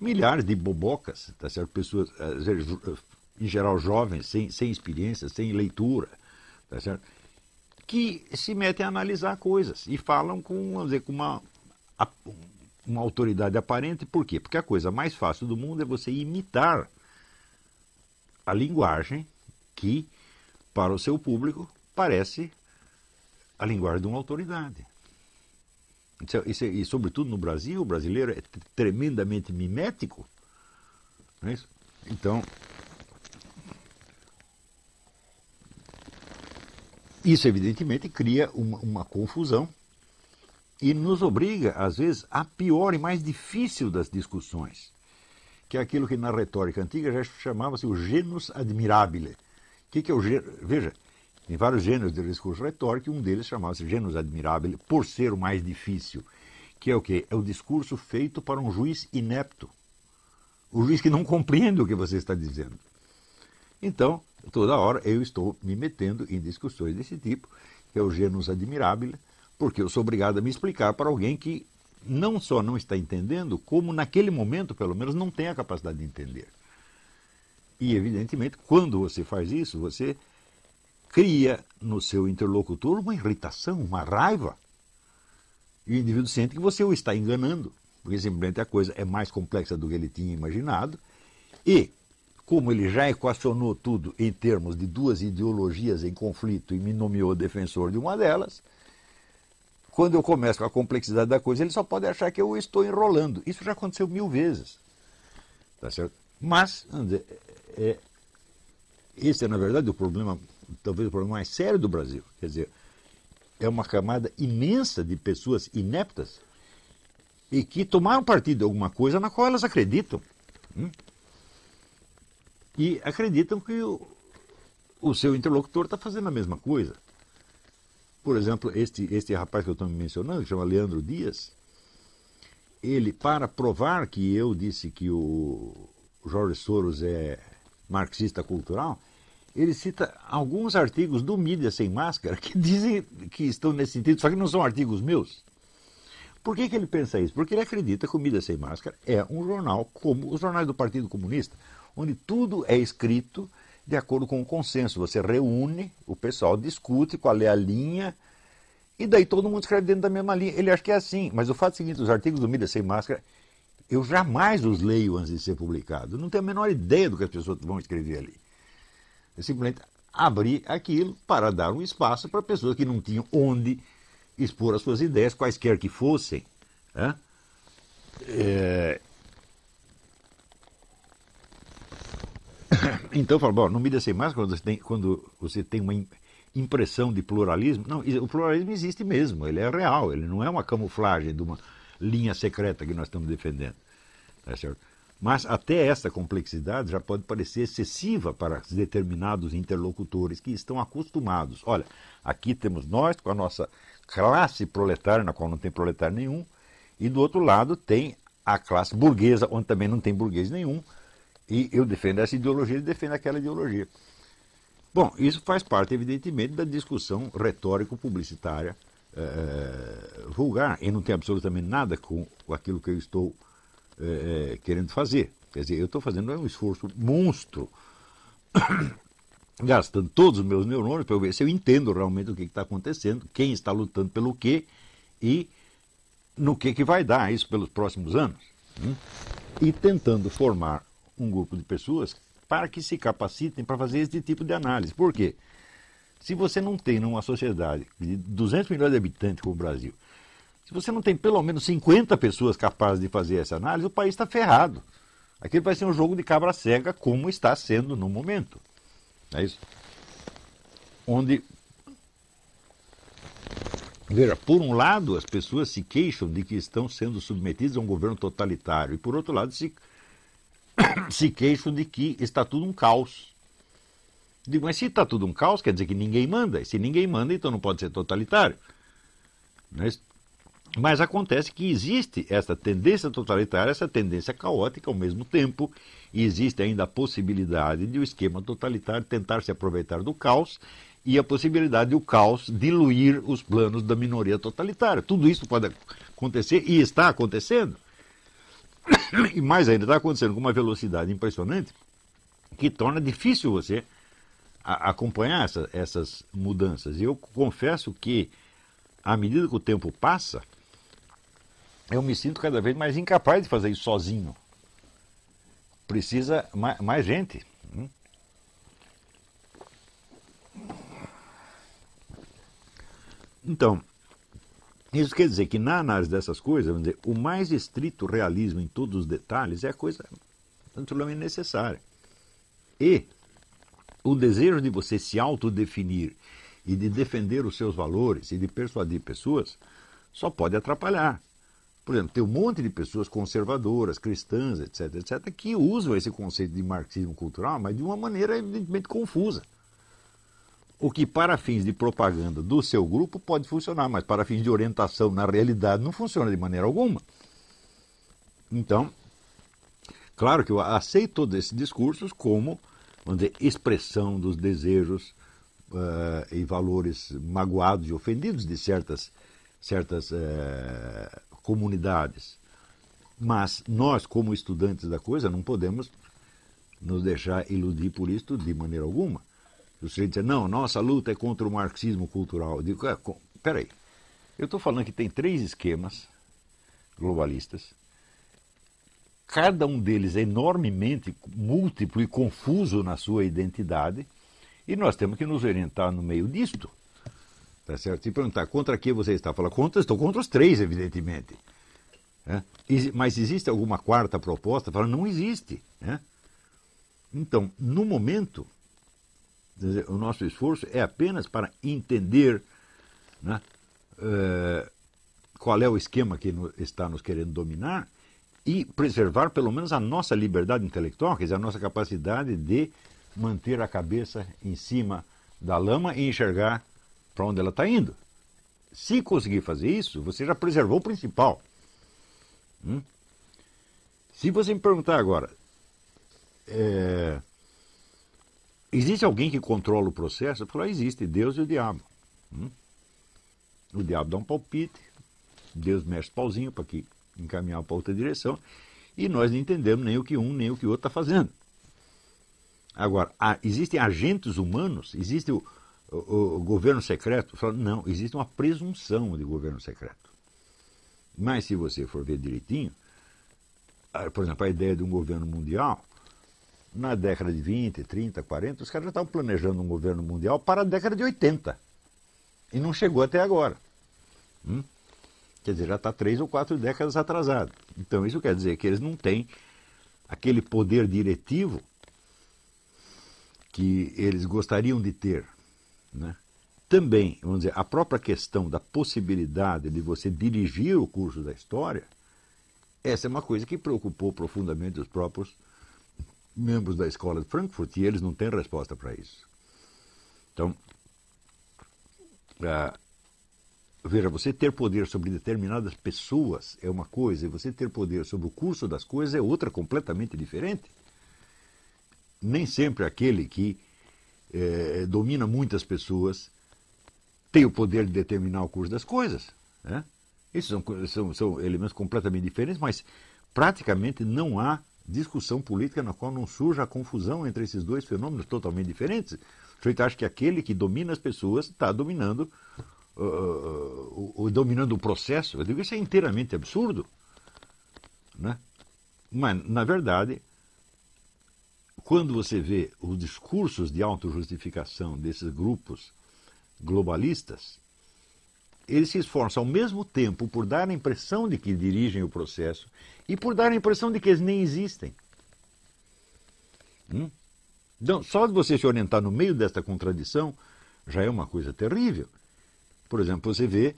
milhares de bobocas, tá certo? Pessoas, em geral jovens, sem experiência, sem leitura, tá certo? Que se metem a analisar coisas e falam com, vamos dizer, com uma autoridade aparente. Por quê? Porque a coisa mais fácil do mundo é você imitar a linguagem que, para o seu público, parece a linguagem de uma autoridade. E sobretudo no Brasil, o brasileiro é tremendamente mimético. Não é isso? Então, isso evidentemente cria uma confusão e nos obriga, às vezes, à pior e mais difícil das discussões, que é aquilo que na retórica antiga já chamava-se o genus admirabile. O que é o genus? Veja, tem vários gêneros de discurso retórico, e um deles chamava-se genus admirabile, por ser o mais difícil, que é o quê? É o discurso feito para um juiz inepto, o juiz que não compreende o que você está dizendo. Então, toda hora eu estou me metendo em discussões desse tipo, que é o genus admirabile, porque eu sou obrigado a me explicar para alguém que não só não está entendendo, como naquele momento, pelo menos, não tem a capacidade de entender. E, evidentemente, quando você faz isso, você cria no seu interlocutor uma irritação, uma raiva. E o indivíduo sente que você o está enganando, porque simplesmente a coisa é mais complexa do que ele tinha imaginado. E, como ele já equacionou tudo em termos de duas ideologias em conflito e me nomeou defensor de uma delas, quando eu começo com a complexidade da coisa, ele só pode achar que eu estou enrolando. Isso já aconteceu 1000 vezes. Tá certo? Mas, vamos dizer, esse é, na verdade, o problema, talvez o problema mais sério do Brasil. Quer dizer, é uma camada imensa de pessoas ineptas e que tomaram partido de alguma coisa na qual elas acreditam. E acreditam que o seu interlocutor está fazendo a mesma coisa. Por exemplo, este rapaz que eu estou mencionando, que chama Leandro Dias, ele, para provar que eu disse que o Jorge Soros é marxista cultural, ele cita alguns artigos do Mídia Sem Máscara que dizem que estão nesse sentido, só que não são artigos meus. Por que ele pensa isso? Porque ele acredita que o Mídia Sem Máscara é um jornal como os jornais do Partido Comunista, onde tudo é escrito de acordo com o consenso. Você reúne, o pessoal discute qual é a linha, e daí todo mundo escreve dentro da mesma linha. Ele acha que é assim, mas o fato é o seguinte, os artigos do Mídia Sem Máscara, eu jamais os leio antes de ser publicado. Eu não tenho a menor ideia do que as pessoas vão escrever ali. Eu simplesmente abri aquilo para dar um espaço para pessoas que não tinham onde expor as suas ideias, quaisquer que fossem. Né? Então, eu falo, bom, no Mídia Sem Máscara, quando você tem uma impressão de pluralismo, não, o pluralismo existe mesmo, ele é real, ele não é uma camuflagem de uma linha secreta que nós estamos defendendo. Tá certo? Mas até essa complexidade já pode parecer excessiva para determinados interlocutores que estão acostumados. Olha, aqui temos nós com a nossa classe proletária, na qual não tem proletário nenhum, e do outro lado tem a classe burguesa, onde também não tem burguês nenhum, e eu defendo essa ideologia, ele defende aquela ideologia. Bom, isso faz parte, evidentemente, da discussão retórico-publicitária vulgar e não tem absolutamente nada com aquilo que eu estou querendo fazer. Quer dizer, eu estou fazendo um esforço monstro, gastando todos os meus neurônios para ver se eu entendo realmente o que está acontecendo, quem está lutando pelo quê e no que vai dar isso pelos próximos anos. E tentando formar um grupo de pessoas para que se capacitem para fazer esse tipo de análise. Por quê? Se você não tem numa sociedade de 200 milhões de habitantes como o Brasil, se você não tem pelo menos 50 pessoas capazes de fazer essa análise, o país está ferrado. Aquilo vai ser um jogo de cabra cega, como está sendo no momento. É isso? Onde, veja, por um lado, as pessoas se queixam de que estão sendo submetidas a um governo totalitário, e por outro lado, se queixam de que está tudo um caos. Digo, mas se está tudo um caos, quer dizer que ninguém manda. E se ninguém manda, então não pode ser totalitário. Mas acontece que existe essa tendência totalitária, essa tendência caótica ao mesmo tempo, e existe ainda a possibilidade de o esquema totalitário tentar se aproveitar do caos e a possibilidade de o caos diluir os planos da minoria totalitária. Tudo isso pode acontecer e está acontecendo. E mais ainda, está acontecendo com uma velocidade impressionante que torna difícil você acompanhar essas mudanças. E eu confesso que, à medida que o tempo passa, eu me sinto cada vez mais incapaz de fazer isso sozinho. Precisa mais gente. Então, isso quer dizer que na análise dessas coisas, vamos dizer, o mais estrito realismo em todos os detalhes é a coisa absolutamente necessária. E o desejo de você se autodefinir e de defender os seus valores e de persuadir pessoas só pode atrapalhar. Por exemplo, tem um monte de pessoas conservadoras, cristãs, etc., etc., que usam esse conceito de marxismo cultural, mas de uma maneira evidentemente confusa. O que para fins de propaganda do seu grupo pode funcionar, mas para fins de orientação na realidade não funciona de maneira alguma. Então, claro que eu aceito todos esses discursos como, vamos dizer, expressão dos desejos e valores magoados e ofendidos de certas comunidades. Mas nós, como estudantes da coisa, não podemos nos deixar iludir por isso de maneira alguma. O sujeito diz, não, nossa luta é contra o marxismo cultural. Eu digo, peraí, eu estou falando que tem 3 esquemas globalistas, cada um deles é enormemente múltiplo e confuso na sua identidade, e nós temos que nos orientar no meio disto. Tá certo? Se perguntar contra que você está, fala, estou contra os 3, evidentemente. Mas existe alguma quarta proposta? Fala, não existe. Então, no momento, o nosso esforço é apenas para entender qual é o esquema que está nos querendo dominar e preservar pelo menos a nossa liberdade intelectual, quer dizer, a nossa capacidade de manter a cabeça em cima da lama e enxergar para onde ela está indo. Se conseguir fazer isso, você já preservou o principal. Se você me perguntar agora, existe alguém que controla o processo? Eu falo, existe, Deus e o diabo. O diabo dá um palpite, Deus mexe o pauzinho para encaminhar para outra direção, e nós não entendemos nem o que um nem o que o outro está fazendo. Agora, existem agentes humanos, existe o governo secreto? Não, existe uma presunção de governo secreto. Mas se você for ver direitinho, por exemplo, a ideia de um governo mundial, na década de 20, 30, 40, os caras já estavam planejando um governo mundial para a década de 80. E não chegou até agora. Quer dizer, já está 3 ou 4 décadas atrasado. Então isso quer dizer que eles não têm aquele poder diretivo que eles gostariam de ter. Também, vamos dizer, a própria questão da possibilidade de você dirigir o curso da história, essa é uma coisa que preocupou profundamente os próprios membros da escola de Frankfurt, e eles não têm resposta para isso. Então, veja, você ter poder sobre determinadas pessoas é uma coisa, e você ter poder sobre o curso das coisas é outra completamente diferente. Nem sempre aquele que domina muitas pessoas tem o poder de determinar o curso das coisas. Né? Esses são elementos completamente diferentes, mas praticamente não há discussão política na qual não surja a confusão entre esses dois fenômenos totalmente diferentes. O sujeito acha que aquele que domina as pessoas está dominando, dominando o processo. Eu digo, isso é inteiramente absurdo. Né? Mas, na verdade, quando você vê os discursos de autojustificação desses grupos globalistas, eles se esforçam ao mesmo tempo por dar a impressão de que dirigem o processo e por dar a impressão de que eles nem existem. Então, só de você se orientar no meio desta contradição já é uma coisa terrível. Por exemplo, você vê,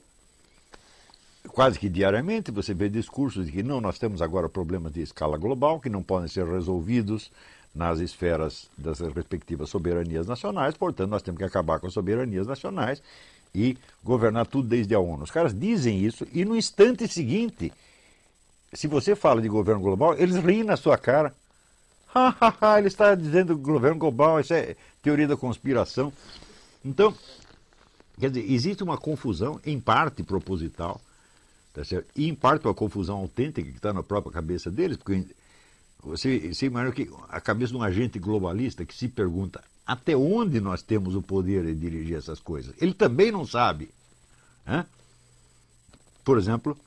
quase que diariamente, você vê discursos de que não, nós temos agora problemas de escala global que não podem ser resolvidos nas esferas das respectivas soberanias nacionais, portanto, nós temos que acabar com as soberanias nacionais e governar tudo desde a ONU. Os caras dizem isso e no instante seguinte, se você fala de governo global, eles riem na sua cara. Ele está dizendo governo global, isso é teoria da conspiração. Então, quer dizer, existe uma confusão, em parte proposital, tá certo? E em parte uma confusão autêntica que está na própria cabeça deles, porque você imagina que a cabeça de um agente globalista que se pergunta até onde nós temos o poder de dirigir essas coisas. Ele também não sabe. Né? Por exemplo,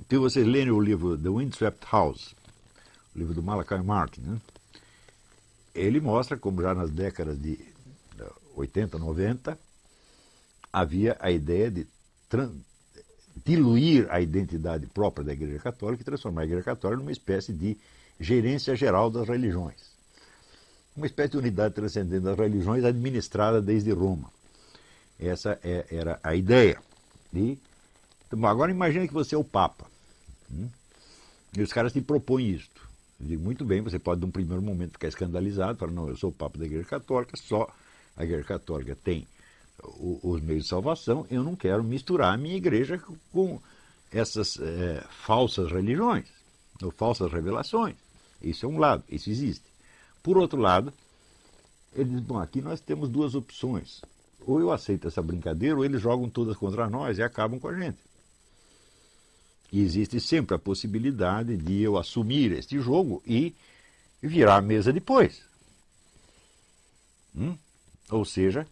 se vocês lerem o livro The Windswept House, o livro do Malachi Martin, né? Ele mostra como já nas décadas de 80, 90, havia a ideia de diluir a identidade própria da Igreja Católica e transformar a Igreja Católica numa espécie de gerência geral das religiões. Uma espécie de unidade transcendente das religiões administrada desde Roma. Essa era a ideia. Então, agora imagine que você é o Papa. E os caras te propõem isto. Eu digo, muito bem, você pode, num primeiro momento, ficar escandalizado, falar, não, eu sou o Papa da Igreja Católica, só a Igreja Católica tem os meios de salvação, eu não quero misturar a minha igreja com essas falsas religiões, ou falsas revelações. Isso é um lado, isso existe. Por outro lado, ele diz, bom, aqui nós temos duas opções. Ou eu aceito essa brincadeira, ou eles jogam todas contra nós e acabam com a gente. E existe sempre a possibilidade de eu assumir este jogo e virar a mesa depois. Ou seja,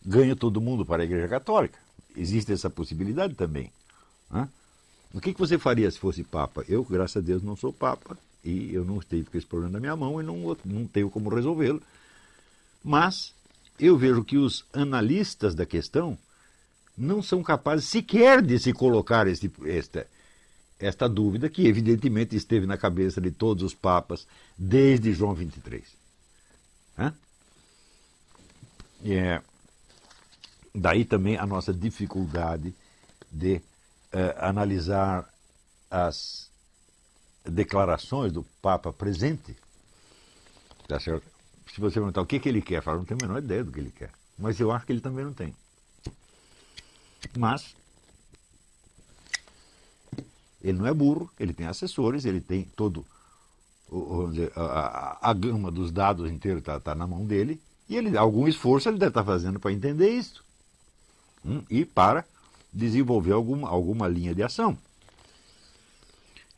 ganha todo mundo para a Igreja Católica. Existe essa possibilidade também. O que você faria se fosse Papa? Eu, graças a Deus, não sou Papa e eu não estive com esse problema na minha mão e não tenho como resolvê-lo. Mas eu vejo que os analistas da questão não são capazes sequer de se colocar esta dúvida que evidentemente esteve na cabeça de todos os papas desde João 23. Daí também a nossa dificuldade de analisar as declarações do Papa presente. Tá certo? Se você perguntar o que ele quer, fala, não tenho a menor ideia do que ele quer. Mas eu acho que ele também não tem. Mas ele não é burro, ele tem assessores, ele tem todo, vamos dizer, a gama dos dados inteiro está na mão dele, e algum esforço ele deve estar fazendo para entender isso. E para desenvolver alguma linha de ação.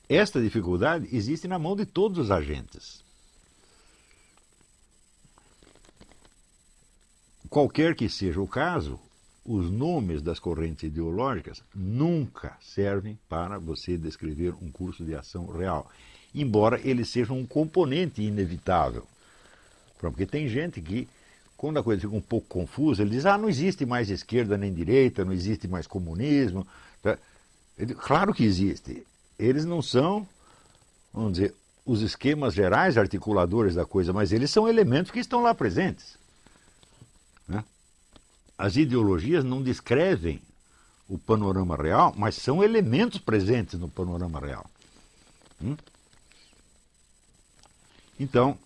Esta dificuldade existe na mão de todos os agentes. Qualquer que seja o caso, os nomes das correntes ideológicas nunca servem para você descrever um curso de ação real, embora eles sejam um componente inevitável. Porque tem gente que, quando a coisa fica um pouco confusa, ele diz, não existe mais esquerda nem direita, não existe mais comunismo. Claro que existe. Eles não são, vamos dizer, os esquemas gerais articuladores da coisa, mas eles são elementos que estão lá presentes. As ideologias não descrevem o panorama real, mas são elementos presentes no panorama real. Então,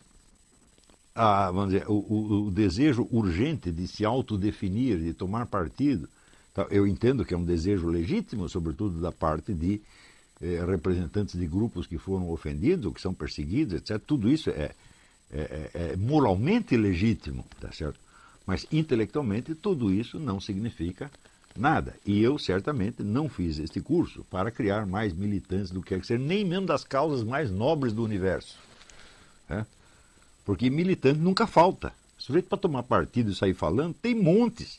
vamos dizer, o desejo urgente de se autodefinir, de tomar partido, eu entendo que é um desejo legítimo, sobretudo da parte de representantes de grupos que foram ofendidos, ou que são perseguidos, etc. Tudo isso é moralmente legítimo, tá certo? Mas intelectualmente tudo isso não significa nada. E eu certamente não fiz este curso para criar mais militantes do que quer que seja, nem mesmo das causas mais nobres do universo. Né? Porque militante nunca falta. Sujeito para tomar partido e sair falando, tem montes.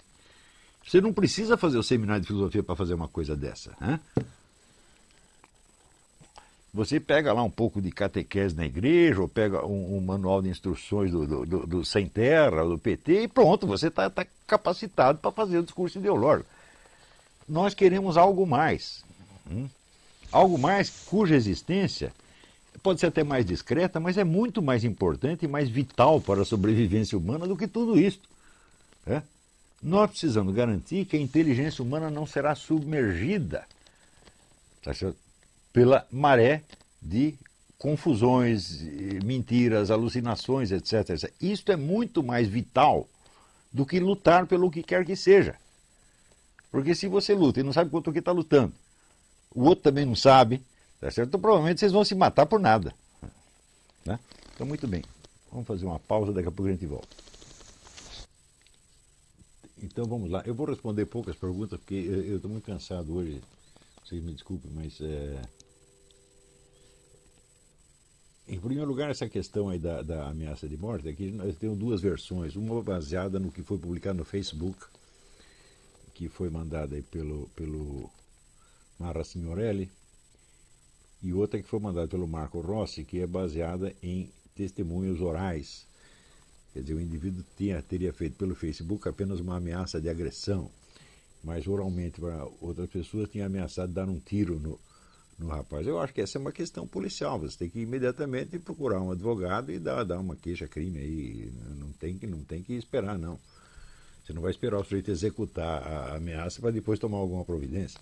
Você não precisa fazer o seminário de filosofia para fazer uma coisa dessa. Né? Você pega lá um pouco de catequese na igreja, ou pega um manual de instruções do Sem Terra, do PT, e pronto, você está capacitado para fazer o discurso ideológico. Nós queremos algo mais. Algo mais cuja existência pode ser até mais discreta, mas é muito mais importante e mais vital para a sobrevivência humana do que tudo isso. Né? Nós precisamos garantir que a inteligência humana não será submergida, tá certo? Pela maré de confusões, mentiras, alucinações, etc, etc. Isto é muito mais vital do que lutar pelo que quer que seja. Porque se você luta e não sabe contra o que está lutando, o outro também não sabe, tá certo? Então provavelmente vocês vão se matar por nada. Né? Então muito bem, vamos fazer uma pausa, daqui a pouco a gente volta. Então vamos lá, eu vou responder poucas perguntas porque eu estou muito cansado hoje, vocês me desculpem, mas... Em primeiro lugar, essa questão aí da ameaça de morte, aqui nós temos duas versões, uma baseada no que foi publicado no Facebook, que foi mandada aí pelo Marra Signorelli, e outra que foi mandada pelo Marco Rossi, que é baseada em testemunhos orais. Quer dizer, o indivíduo teria feito pelo Facebook apenas uma ameaça de agressão, mas oralmente para outras pessoas tinha ameaçado dar um tiro no rapaz. Eu acho que essa é uma questão policial. Você tem que imediatamente procurar um advogado e dar uma queixa-crime aí. Não tem que esperar, não. Você não vai esperar o sujeito executar a ameaça para depois tomar alguma providência.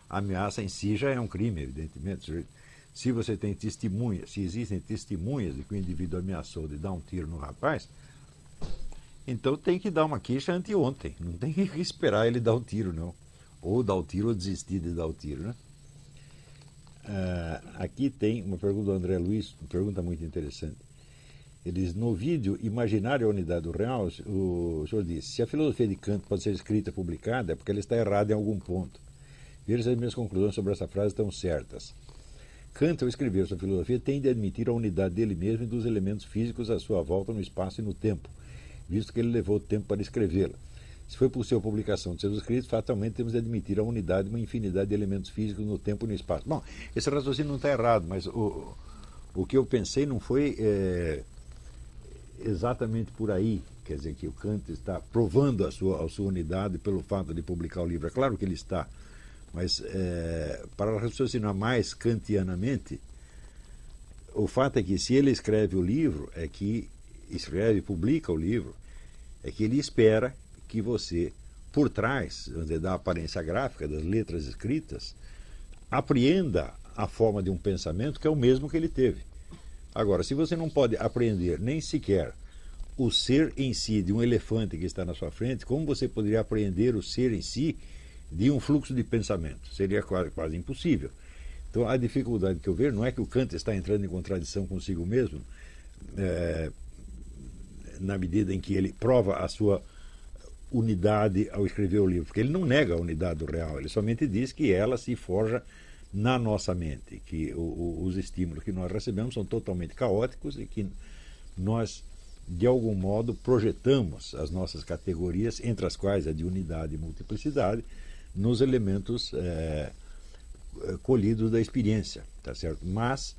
A ameaça em si já é um crime, evidentemente. Se você tem testemunhas, se existem testemunhas de que o indivíduo ameaçou de dar um tiro no rapaz, então tem que dar uma queixa anteontem. Não tem que esperar ele dar o tiro, não. Ou dar o tiro ou desistir de dar o tiro, né? Aqui tem uma pergunta do André Luiz, uma pergunta muito interessante. Ele diz, no vídeo Imaginário a Unidade do Real, o senhor disse, se a filosofia de Kant pode ser escrita e publicada, é porque ela está errada em algum ponto. Veja se as minhas conclusões sobre essa frase estão certas. Kant, ao escrever sua filosofia, tem de admitir a unidade dele mesmo e dos elementos físicos à sua volta no espaço e no tempo, visto que ele levou tempo para escrevê-la. Se foi possível a publicação de seus escritos, fatalmente temos de admitir a unidade de uma infinidade de elementos físicos no tempo e no espaço. Bom, esse raciocínio não está errado, mas o que eu pensei não foi exatamente por aí. Quer dizer, que o Kant está provando a sua unidade pelo fato de publicar o livro. É claro que ele está, mas para raciocinar mais kantianamente, o fato é que se ele escreve o livro, publica o livro, é que ele espera que você, por trás da aparência gráfica, das letras escritas, apreenda a forma de um pensamento que é o mesmo que ele teve. Agora, se você não pode apreender nem sequer o ser em si de um elefante que está na sua frente, como você poderia apreender o ser em si de um fluxo de pensamento? Seria quase impossível. Então, a dificuldade que eu vejo não é que o Kant está entrando em contradição consigo mesmo, na medida em que ele prova a sua unidade ao escrever o livro, porque ele não nega a unidade do real, ele somente diz que ela se forja na nossa mente, que os estímulos que nós recebemos são totalmente caóticos e que nós, de algum modo, projetamos as nossas categorias, entre as quais a de unidade e multiplicidade, nos elementos colhidos da experiência, tá certo? Mas,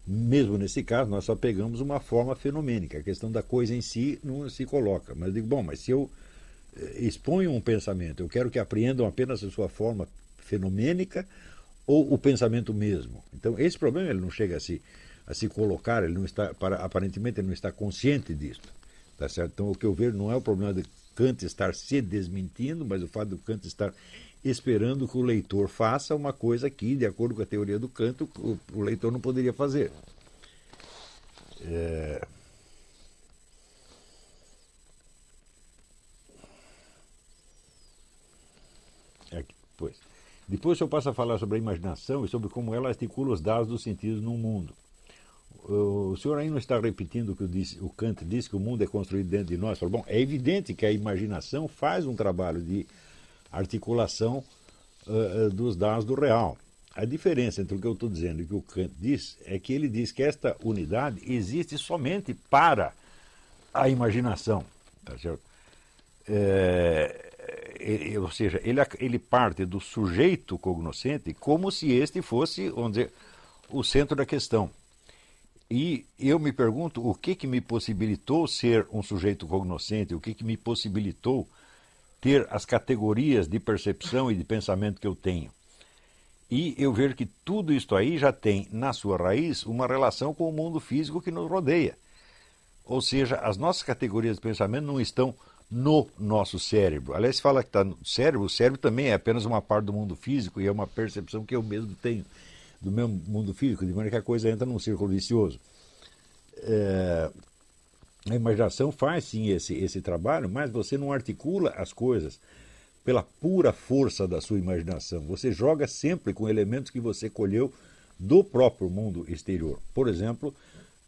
mesmo nesse caso, nós só pegamos uma forma fenomênica, a questão da coisa em si não se coloca. Mas digo, bom, mas se eu exponho um pensamento, eu quero que apreendam apenas a sua forma fenomênica ou o pensamento mesmo. Então, esse problema ele não chega a se colocar, ele não está, aparentemente ele não está consciente disso. Tá certo? Então, o que eu vejo não é o problema de Kant estar se desmentindo, mas o fato de Kant estar esperando que o leitor faça uma coisa que, de acordo com a teoria do Kant, o leitor não poderia fazer. Depois eu passo a falar sobre a imaginação e sobre como ela articula os dados dos sentidos no mundo. o senhor aí não está repetindo o que o Kant disse, que o mundo é construído dentro de nós. Bom, é evidente que a imaginação faz um trabalho de articulação dos dados do real. A diferença entre o que eu estou dizendo e o que o Kant diz é que ele diz que esta unidade existe somente para a imaginação. Tá certo? Ou seja, ele parte do sujeito cognoscente como se este fosse, vamos dizer, o centro da questão. E eu me pergunto o que me possibilitou ser um sujeito cognoscente, o que me possibilitou ter as categorias de percepção e de pensamento que eu tenho. E eu vejo que tudo isso aí já tem, na sua raiz, uma relação com o mundo físico que nos rodeia. Ou seja, as nossas categorias de pensamento não estão no nosso cérebro. Aliás, se fala que está no cérebro, o cérebro também é apenas uma parte do mundo físico e é uma percepção que eu mesmo tenho do meu mundo físico, de maneira que a coisa entra num círculo vicioso. A imaginação faz sim esse trabalho, mas você não articula as coisas pela pura força da sua imaginação. Você joga sempre com elementos que você colheu do próprio mundo exterior. Por exemplo,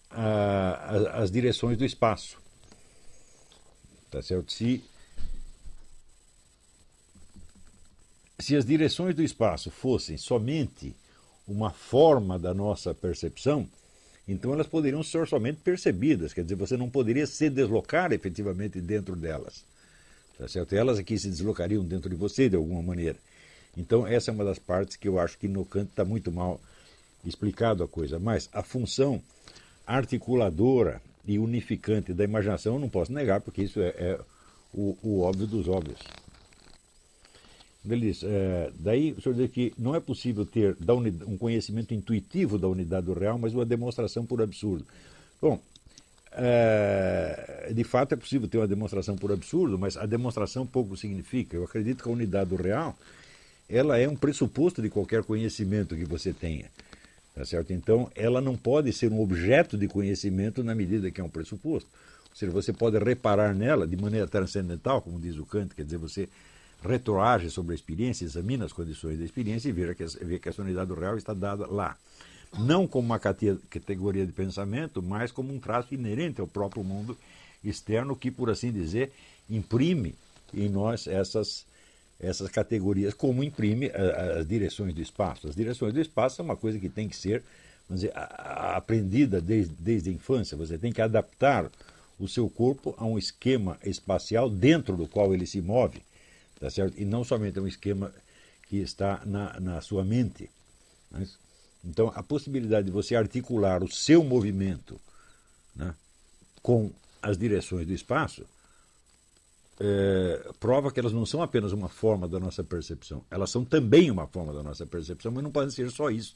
as direções do espaço. Tá certo? Se as direções do espaço fossem somente uma forma da nossa percepção, então elas poderiam ser somente percebidas, quer dizer, você não poderia se deslocar efetivamente dentro delas. Tá certo? Elas aqui se deslocariam dentro de você de alguma maneira. Então essa é uma das partes que eu acho que no Kant está muito mal explicado a coisa. Mas a função articuladora e unificante da imaginação eu não posso negar, porque isso é o óbvio dos óbvios. Ele diz, daí o senhor diz que não é possível ter um conhecimento intuitivo da unidade do real, mas uma demonstração por absurdo. Bom, de fato é possível ter uma demonstração por absurdo, mas a demonstração pouco significa. Eu acredito que a unidade do real ela é um pressuposto de qualquer conhecimento que você tenha. Tá certo? Então, ela não pode ser um objeto de conhecimento na medida que é um pressuposto. Ou seja, você pode reparar nela de maneira transcendental, como diz o Kant, quer dizer, você retroage sobre a experiência, examina as condições da experiência e vê que essa unidade do real está dada lá. Não como uma categoria de pensamento, mas como um traço inerente ao próprio mundo externo que, por assim dizer, imprime em nós essas categorias, como imprime as direções do espaço. As direções do espaço são uma coisa que tem que ser, vamos dizer, aprendida desde a infância. Você tem que adaptar o seu corpo a um esquema espacial dentro do qual ele se move. Tá certo? E não somente um esquema que está na sua mente. Então, a possibilidade de você articular o seu movimento, né, com as direções do espaço prova que elas não são apenas uma forma da nossa percepção. Elas são também uma forma da nossa percepção, mas não podem ser só isso.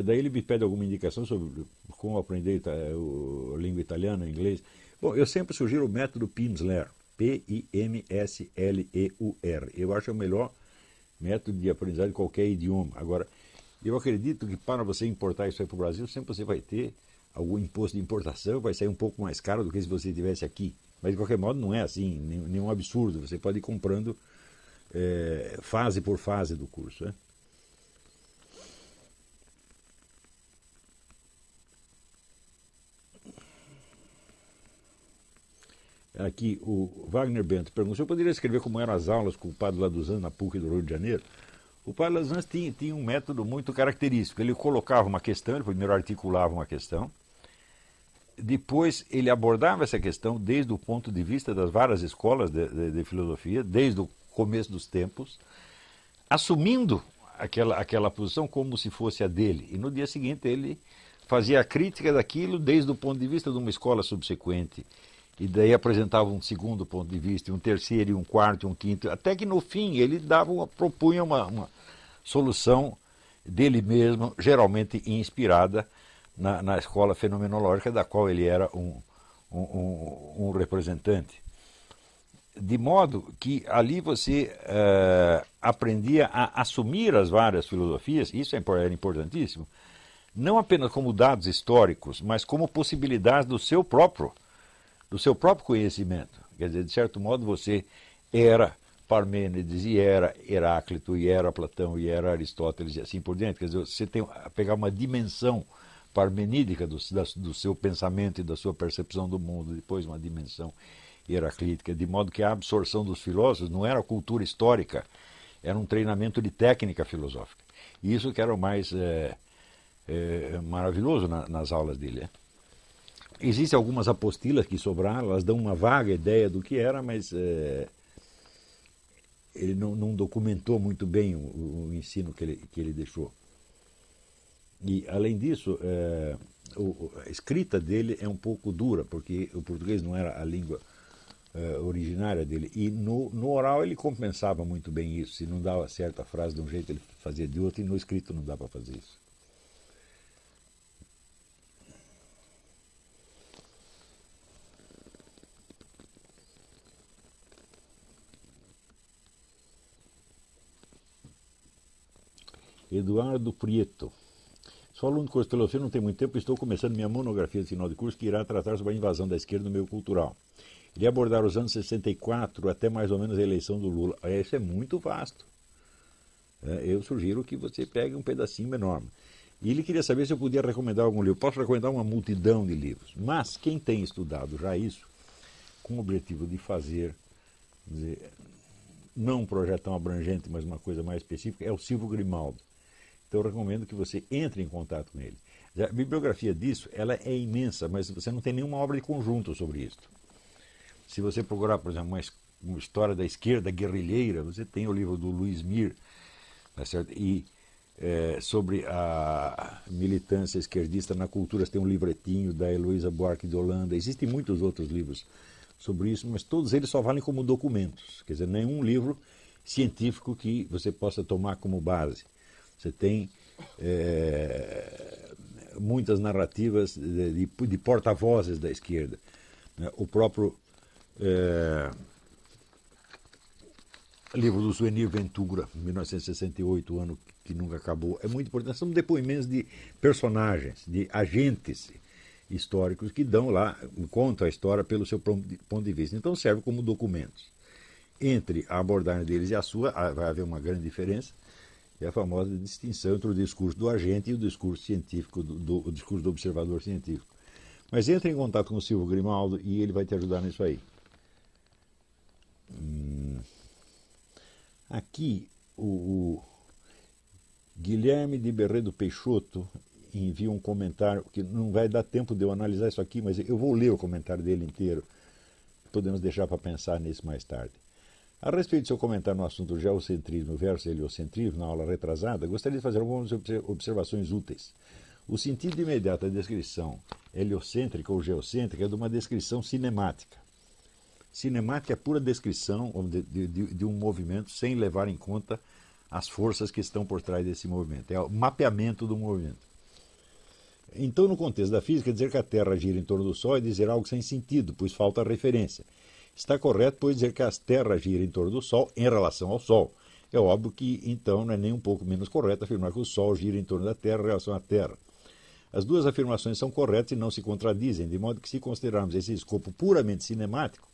Daí ele me pede alguma indicação sobre como aprender a língua italiana, inglês. Bom, eu sempre sugiro o método Pimsleur, P-I-M-S-L-E-U-R. Eu acho o melhor método de aprendizagem de qualquer idioma. Agora, eu acredito que para você importar isso aí para o Brasil, sempre você vai ter algum imposto de importação, vai sair um pouco mais caro do que se você estivesse aqui. Mas, de qualquer modo, não é assim, nenhum absurdo. Você pode ir comprando fase por fase do curso, né? Aqui o Wagner Bento perguntou se eu poderia escrever como eram as aulas com o padre Laduzan na PUC do Rio de Janeiro. O padre Laduzan tinha um método muito característico. Ele colocava uma questão, ele primeiro articulava uma questão, depois ele abordava essa questão desde o ponto de vista das várias escolas de filosofia, desde o começo dos tempos, assumindo aquela posição como se fosse a dele. E no dia seguinte ele fazia a crítica daquilo desde o ponto de vista de uma escola subsequente. E daí apresentava um segundo ponto de vista, um terceiro, e um quarto, e um quinto, até que no fim ele propunha uma solução dele mesmo, geralmente inspirada na escola fenomenológica da qual ele era um representante. De modo que ali você aprendia a assumir as várias filosofias, isso era importantíssimo, não apenas como dados históricos, mas como possibilidades do seu próprio conhecimento. Quer dizer, de certo modo você era Parmênides, e era Heráclito, e era Platão, e era Aristóteles, e assim por diante. Quer dizer, você tem a pegar uma dimensão parmenídica do seu pensamento e da sua percepção do mundo, depois uma dimensão heraclítica, de modo que a absorção dos filósofos não era cultura histórica, era um treinamento de técnica filosófica. E isso que era o mais maravilhoso nas aulas dele. Existem algumas apostilas que sobraram, elas dão uma vaga ideia do que era, mas ele não documentou muito bem o ensino que ele deixou. E, além disso, a escrita dele é um pouco dura, porque o português não era a língua originária dele. E no oral ele compensava muito bem isso. Se não dava certa frase de um jeito, ele fazia de outro, e no escrito não dá para fazer isso. Eduardo Prieto. Sou aluno de curso de filosofia, não tem muito tempo, estou começando minha monografia de final de curso que irá tratar sobre a invasão da esquerda no meio cultural. Irei abordar os anos 64 até mais ou menos a eleição do Lula. Isso é muito vasto. Eu sugiro que você pegue um pedacinho enorme. E ele queria saber se eu podia recomendar algum livro. Posso recomendar uma multidão de livros. Mas quem tem estudado já isso, com o objetivo de fazer, não um projeto tão abrangente, mas uma coisa mais específica, é o Silvio Grimaldo. Então eu recomendo que você entre em contato com ele. A bibliografia disso ela é imensa, mas você não tem nenhuma obra de conjunto sobre isso. Se você procurar, por exemplo, uma história da esquerda guerrilheira, você tem o livro do Luiz Mir, tá certo? E sobre a militância esquerdista na cultura, você tem um livretinho da Heloísa Buarque de Holanda. Existem muitos outros livros sobre isso, mas todos eles só valem como documentos. Quer dizer, nenhum livro científico que você possa tomar como base. Você tem muitas narrativas de porta-vozes da esquerda. O próprio livro do Zuenir Ventura, 1968, o ano que nunca acabou, é muito importante. São depoimentos de personagens, de agentes históricos que dão lá, contam a história pelo seu ponto de vista. Então serve como documentos. Entre a abordagem deles e a sua, vai haver uma grande diferença. É a famosa distinção entre o discurso do agente e o discurso científico, o discurso do observador científico. Mas entre em contato com o Silvio Grimaldo e ele vai te ajudar nisso aí. Aqui, o Guilherme de Berredo Peixoto envia um comentário, que não vai dar tempo de eu analisar isso aqui, mas eu vou ler o comentário dele inteiro. Podemos deixar para pensar nisso mais tarde. A respeito do seu comentário no assunto geocentrismo versus heliocentrismo, na aula retrasada, gostaria de fazer algumas observações úteis. O sentido imediato da descrição heliocêntrica ou geocêntrica é de uma descrição cinemática. Cinemática é pura descrição de um movimento sem levar em conta as forças que estão por trás desse movimento. É o mapeamento do movimento. Então, no contexto da física, dizer que a Terra gira em torno do Sol é dizer algo sem sentido, pois falta referência. Está correto, pois, dizer que a Terra gira em torno do Sol em relação ao Sol. É óbvio que, então, não é nem um pouco menos correto afirmar que o Sol gira em torno da Terra em relação à Terra. As duas afirmações são corretas e não se contradizem, de modo que, se considerarmos esse escopo puramente cinemático,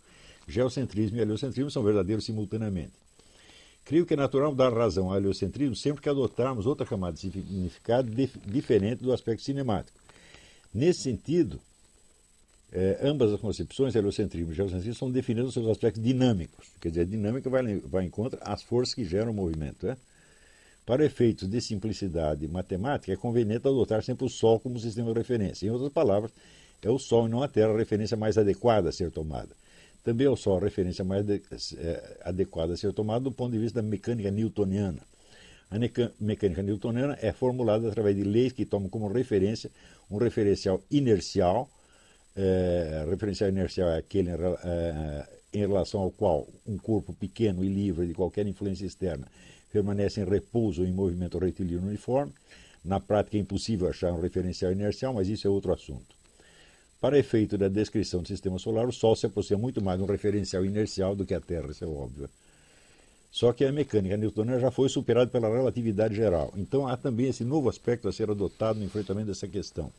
geocentrismo e heliocentrismo são verdadeiros simultaneamente. Creio que é natural dar razão ao heliocentrismo sempre que adotarmos outra camada de significado diferente do aspecto cinemático. Nesse sentido, ambas as concepções, heliocentrismo e geocentrismo, são definidas nos seus aspectos dinâmicos. Quer dizer, a dinâmica vai em contra às forças que geram o movimento. Para efeitos de simplicidade matemática, é conveniente adotar sempre o Sol como sistema de referência. Em outras palavras, é o Sol e não a Terra a referência mais adequada a ser tomada. Também é o Sol a referência mais adequada a ser tomada do ponto de vista da mecânica newtoniana. A mecânica newtoniana é formulada através de leis que tomam como referência um referencial inercial. Referencial inercial é aquele em relação ao qual um corpo pequeno e livre de qualquer influência externa permanece em repouso ou em movimento retilíneo uniforme. Na prática é impossível achar um referencial inercial, mas isso é outro assunto. Para efeito da descrição do sistema solar, o Sol se aproxima muito mais de um referencial inercial do que a Terra, isso é óbvio. Só que a mecânica newtoniana já foi superada pela relatividade geral. Então há também esse novo aspecto a ser adotado no enfrentamento dessa questão.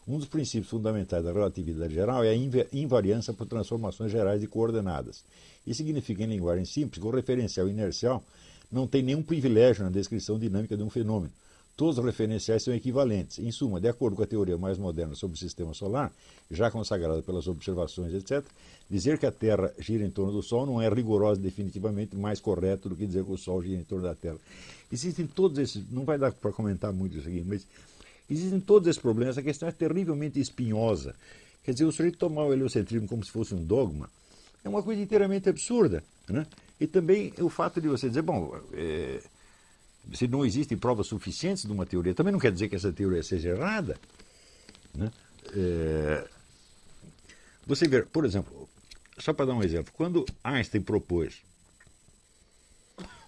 Um dos princípios fundamentais da relatividade geral é a invariância por transformações gerais de coordenadas. Isso significa, em linguagem simples, que o referencial inercial não tem nenhum privilégio na descrição dinâmica de um fenômeno. Todos os referenciais são equivalentes. Em suma, de acordo com a teoria mais moderna sobre o sistema solar, já consagrada pelas observações, etc., dizer que a Terra gira em torno do Sol não é rigoroso definitivamente mais correto do que dizer que o Sol gira em torno da Terra. Existem todos esses, não vai dar para comentar muito isso aqui, mas existem todos esses problemas. A questão é terrivelmente espinhosa. Quer dizer, o sujeito tomar o heliocentrismo como se fosse um dogma é uma coisa inteiramente absurda, né? E também o fato de você dizer, bom, se não existem provas suficientes de uma teoria, também não quer dizer que essa teoria seja errada, né? Você vê, por exemplo, só para dar um exemplo, quando Einstein propôs,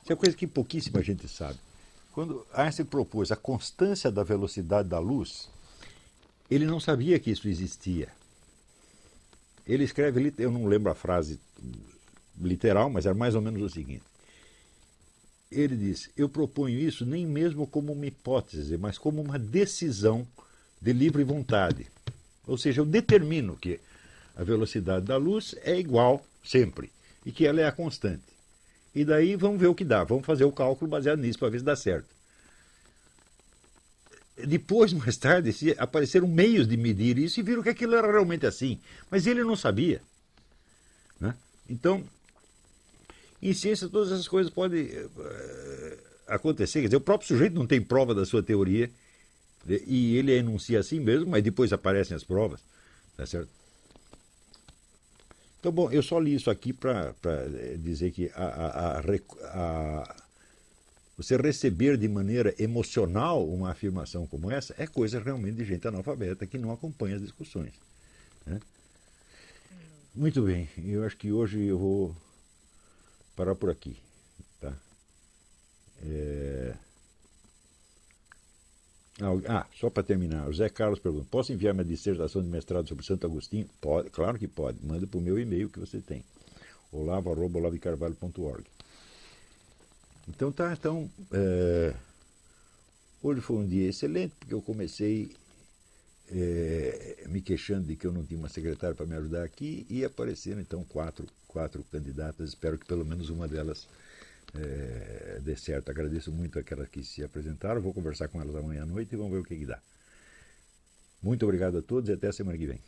isso é coisa que pouquíssima gente sabe, quando Einstein propôs a constância da velocidade da luz, ele não sabia que isso existia. Ele escreve, eu não lembro a frase literal, mas era mais ou menos o seguinte. Ele diz, eu proponho isso nem mesmo como uma hipótese, mas como uma decisão de livre vontade. Ou seja, eu determino que a velocidade da luz é igual sempre e que ela é a constante. E daí vamos ver o que dá, vamos fazer o cálculo baseado nisso para ver se dá certo. Depois, mais tarde, apareceram meios de medir isso e viram que aquilo era realmente assim. Mas ele não sabia, né? Então, em ciência, todas essas coisas podem acontecer. Quer dizer, o próprio sujeito não tem prova da sua teoria e ele enuncia assim mesmo, mas depois aparecem as provas. Tá certo? Então, bom, eu só li isso aqui para dizer que você receber de maneira emocional uma afirmação como essa é coisa realmente de gente analfabeta que não acompanha as discussões, né? Muito bem, eu acho que hoje eu vou parar por aqui, tá? Só para terminar, o Zé Carlos pergunta, posso enviar minha dissertação de mestrado sobre Santo Agostinho? Pode, claro que pode, manda para o meu e-mail que você tem, olavo@olavicarvalho.org. Então hoje foi um dia excelente, porque eu comecei me queixando de que eu não tinha uma secretária para me ajudar aqui e apareceram então quatro candidatas, espero que pelo menos uma delas dê certo. Agradeço muito aquelas que se apresentaram, vou conversar com elas amanhã à noite e vamos ver o que dá. Muito obrigado a todos e até a semana que vem.